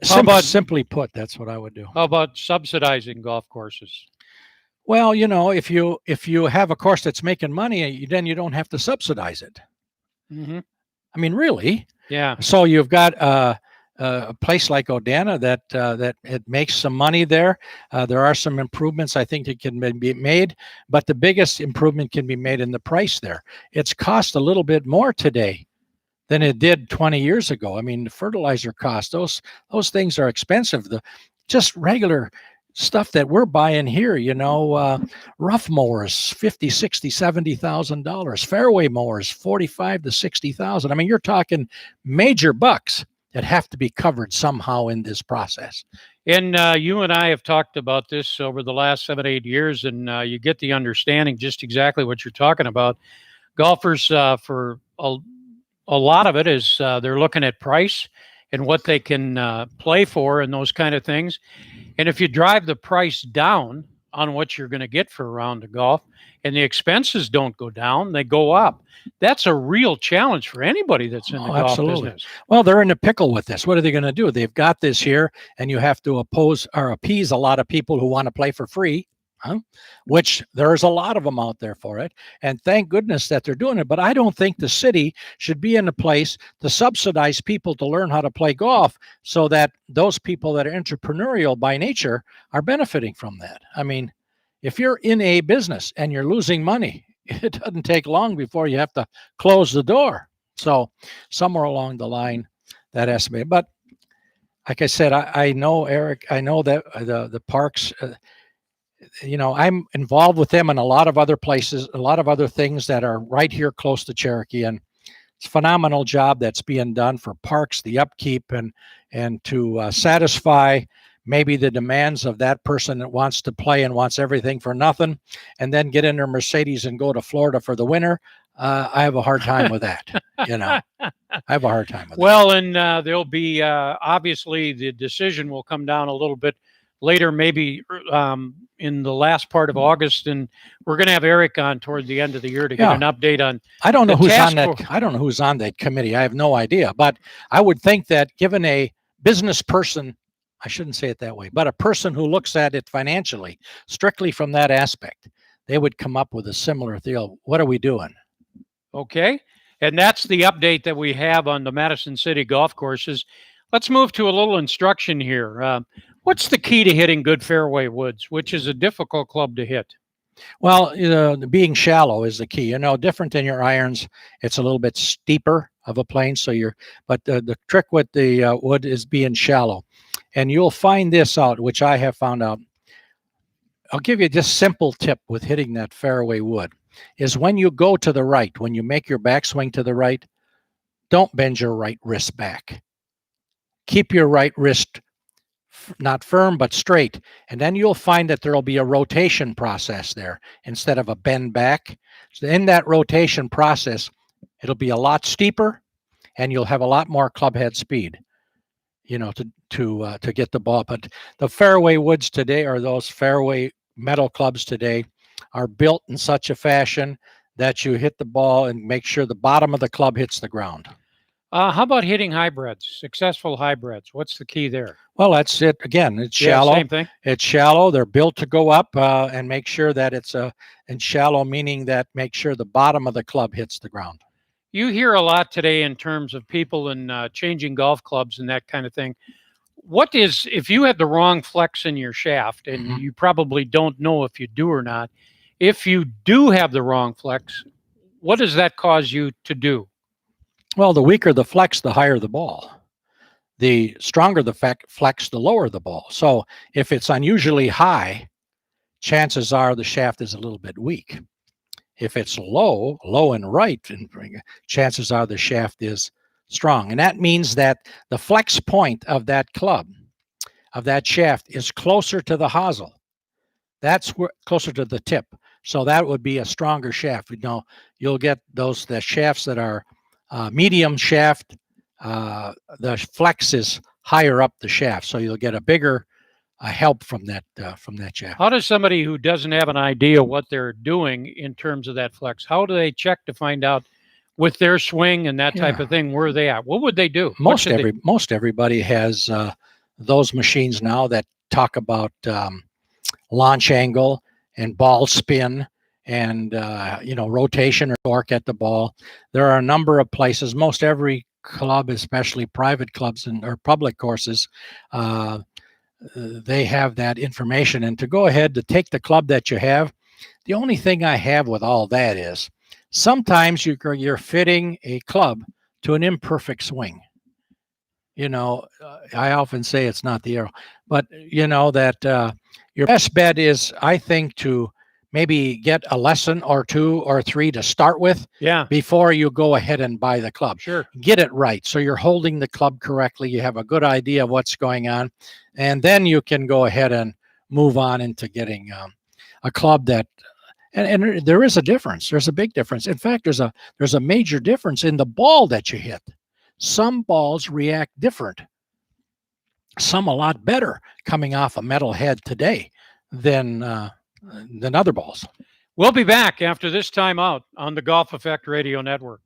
G: simply put, that's what I would do.
F: How about subsidizing golf courses?
G: Well, if you have a course that's making money, then you don't have to subsidize it.
F: Mm-hmm.
G: I mean, really.
F: Yeah.
G: So you've got a place like Odana that it makes some money there. There are some improvements I think that can be made, but the biggest improvement can be made in the price there. It's cost a little bit more today than it did 20 years ago. I mean, the fertilizer cost, those things are expensive. The just regular stuff that we're buying here, rough mowers, 50, 60, $70,000, fairway mowers, 45 to 60,000. I mean, you're talking major bucks that have to be covered somehow in this process.
F: And you and I have talked about this over the last 7-8 years, and you get the understanding just exactly what you're talking about. Golfers, for a lot of it is they're looking at price and what they can play for and those kind of things. And if you drive the price down on what you're going to get for a round of golf and the expenses don't go down, they go up. That's a real challenge for anybody that's in the golf business.
G: Well, they're in a pickle with this. What are they going to do? They've got this here, and you have to appease a lot of people who want to play for free, which there's a lot of them out there for it. And thank goodness that they're doing it. But I don't think the city should be in a place to subsidize people to learn how to play golf so that those people that are entrepreneurial by nature are benefiting from that. I mean, if you're in a business and you're losing money, it doesn't take long before you have to close the door. So somewhere along the line, that has to be. But like I said, I know, Eric, I know that the parks, I'm involved with them in a lot of other places, a lot of other things that are right here close to Cherokee. And it's a phenomenal job that's being done for parks, the upkeep, and to satisfy maybe the demands of that person that wants to play and wants everything for nothing, and then get in their Mercedes and go to Florida for the winter. I have a hard time with that. I have a hard time with that.
F: Well, and there'll be, obviously, the decision will come down a little bit later, maybe in the last part of August, and we're going to have Eric on toward the end of the year to get an update on.
G: I don't know who's on that. I don't know who's on that committee. I have no idea, but I would think that given a business person, I shouldn't say it that way, but a person who looks at it financially, strictly from that aspect, they would come up with a similar deal. What are we doing?
F: Okay, and that's the update that we have on the Madison City golf courses. Let's move to a little instruction here. What's the key to hitting good fairway woods, which is a difficult club to hit?
G: Well, being shallow is the key. Different than your irons, it's a little bit steeper of a plane. But the trick with the wood is being shallow. And you'll find this out, which I have found out. I'll give you this simple tip with hitting that fairway wood, is when you go to the right, when you make your backswing to the right, don't bend your right wrist back. Keep your right wrist not firm, but straight. And then you'll find that there'll be a rotation process there instead of a bend back. So in that rotation process, it'll be a lot steeper and you'll have a lot more club head speed, to get the ball. But the fairway woods today, or those fairway metal clubs today, are built in such a fashion that you hit the ball and make sure the bottom of the club hits the ground.
F: How about hitting hybrids, successful hybrids? What's the key there?
G: Well, that's it. Again, it's shallow.
F: Same thing.
G: It's shallow. They're built to go up and make sure that it's and shallow, meaning that make sure the bottom of the club hits the ground.
F: You hear a lot today in terms of people and changing golf clubs and that kind of thing. If you had the wrong flex in your shaft, and you probably don't know if you do or not, if you do have the wrong flex, what does that cause you to do?
G: Well, the weaker the flex, the higher the ball. The stronger the flex, the lower the ball. So if it's unusually high, chances are the shaft is a little bit weak. If it's low and right, chances are the shaft is strong. And that means that the flex point of that club, of that shaft, is closer to the hosel. That's closer to the tip. So that would be a stronger shaft. You'll get the shafts that are medium shaft, the flex is higher up the shaft, so you'll get a bigger help from that shaft.
F: How does somebody who doesn't have an idea what they're doing in terms of that flex, how do they check to find out with their swing and that type of thing where they at? What would they do?
G: Most everybody has those machines now that talk about launch angle and ball spin and rotation or torque at the ball. There are a number of places. Most every club, especially private clubs or public courses, they have that information. And to go ahead to take the club that you have, the only thing I have with all that is sometimes you're fitting a club to an imperfect swing. I often say it's not the arrow, but that your best bet is, I think, to maybe get a lesson or 2 or 3 to start with before you go ahead and buy the club.
F: Sure.
G: Get it right. So you're holding the club correctly. You have a good idea of what's going on. And then you can go ahead and move on into getting a club that, and there is a difference. There's a big difference. In fact, there's a major difference in the ball that you hit. Some balls react different. Some a lot better coming off a metal head today than other balls.
F: We'll be back after this timeout on the Golf Effect Radio Network.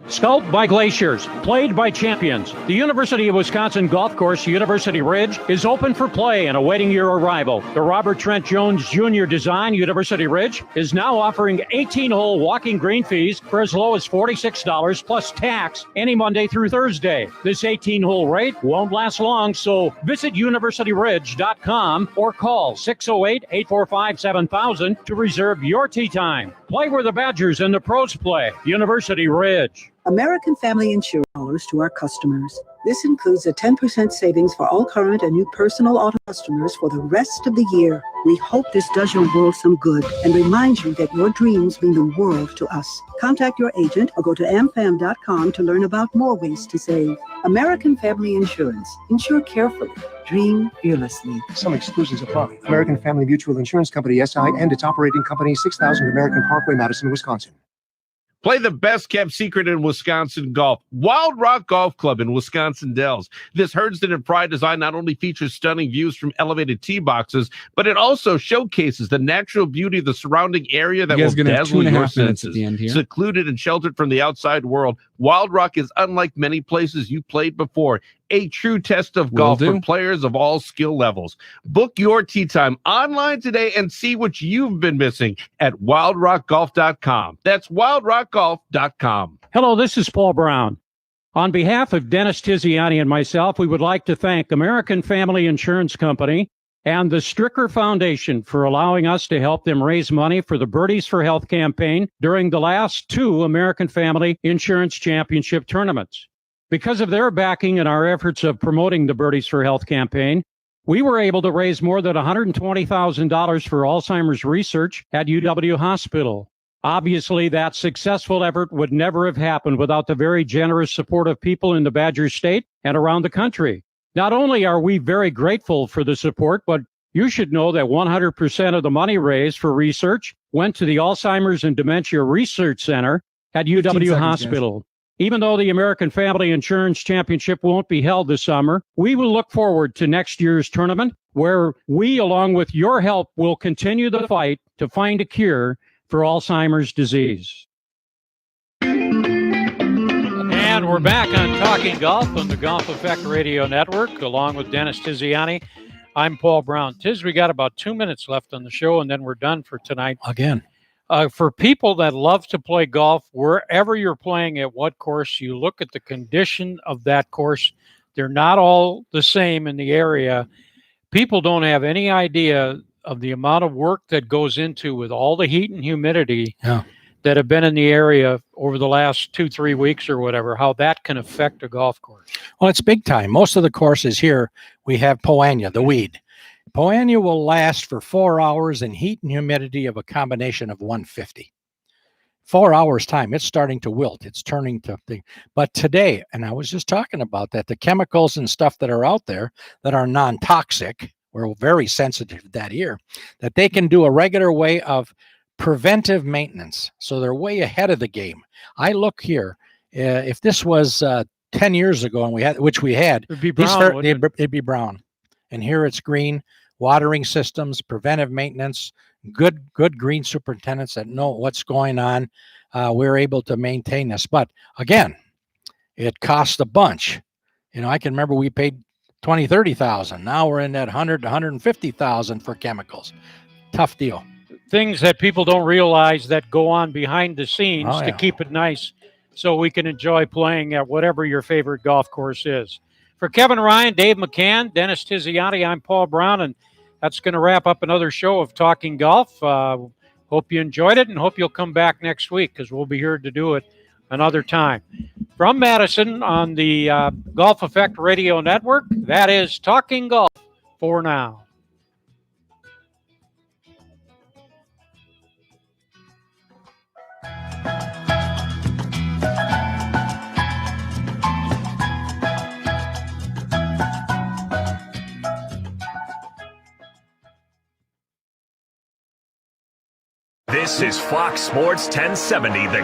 F: Sculpted by glaciers, played by champions, the University of Wisconsin Golf Course, University Ridge, is open for play and awaiting your arrival. The Robert Trent Jones Jr. design University Ridge is now offering 18-hole walking green fees for as low as $46 plus tax any Monday through Thursday. This 18-hole rate won't last long, so visit universityridge.com or call 608-845-7000 to reserve your tee time. Play where the Badgers and the pros play. University Ridge.
J: American Family Insurance dollars to our customers. This includes a 10% savings for all current and new personal auto customers for the rest of the year. We hope this does your world some good and reminds you that your dreams mean the world to us. Contact your agent or go to amfam.com to learn about more ways to save. American Family Insurance. Insure carefully. Dream fearlessly.
K: Some exclusions apply. American Family Mutual Insurance Company, SI, and its operating company, 6000 American Parkway, Madison, Wisconsin.
A: Play the best kept secret in Wisconsin golf. Wild Rock Golf Club in Wisconsin Dells. This Herdston and Pride design not only features stunning views from elevated tee boxes, but it also showcases the natural beauty of the surrounding area that will dazzle your senses. Secluded and sheltered from the outside world, Wild Rock is unlike many places you played before. A true test of golf for players of all skill levels. Book your tee time online today and see what you've been missing at wildrockgolf.com. That's wildrockgolf.com.
F: Hello, this is Paul Brown. On behalf of Dennis Tiziani and myself, we would like to thank American Family Insurance Company and the Stricker Foundation for allowing us to help them raise money for the Birdies for Health campaign during the last 2 American Family Insurance Championship tournaments. Because of their backing and our efforts of promoting the Birdies for Health campaign, we were able to raise more than $120,000 for Alzheimer's research at UW Hospital. Obviously, that successful effort would never have happened without the very generous support of people in the Badger State and around the country. Not only are we very grateful for the support, but you should know that 100% of the money raised for research went to the Alzheimer's and Dementia Research Center at UW Hospital. Even though the American Family Insurance Championship won't be held this summer, we will look forward to next year's tournament, where we, along with your help, will continue the fight to find a cure for Alzheimer's disease. And we're back on Talking Golf on the Golf Effect Radio Network, along with Dennis Tiziani. I'm Paul Brown. Tiz, we got about 2 minutes left on the show, and then we're done for tonight.
G: Again.
F: For people that love to play golf, wherever you're playing at what course, you look at the condition of that course. They're not all the same in the area. People don't have any idea of the amount of work that goes into with all the heat and humidity that have been in the area over the last 2-3 weeks or whatever, how that can affect a golf course.
G: Well, it's big time. Most of the courses here, we have Poa annua, the weed. Poa annua will last for 4 hours in heat and humidity of a combination of 150. 4 hours time, it's starting to wilt. It's turning to thing. But today, and I was just talking about that, the chemicals and stuff that are out there that are non-toxic, we're very sensitive to that here, that they can do a regular way of preventive maintenance. So they're way ahead of the game. I look here, if this was 10 years ago, and we had, which we had,
F: it'd be brown,
G: it'd be brown. And here it's green. Watering systems, preventive maintenance, good green superintendents that know what's going on. We're able to maintain this. But again, it costs a bunch. I can remember we paid $20,000, $30,000. Now we're in that $100,000 to $150,000 for chemicals. Tough deal.
F: things that people don't realize that go on behind the scenes
G: Oh,
F: to
G: yeah.
F: keep it nice so we can enjoy playing at whatever your favorite golf course is. For Kevin Ryan, Dave McCann, Dennis Tiziani, I'm Paul Brown, and that's going to wrap up another show of Talking Golf. Hope you enjoyed it and hope you'll come back next week because we'll be here to do it another time. From Madison on the Golf Effect Radio Network, that is Talking Golf for now.
C: This is Fox Sports 1070, the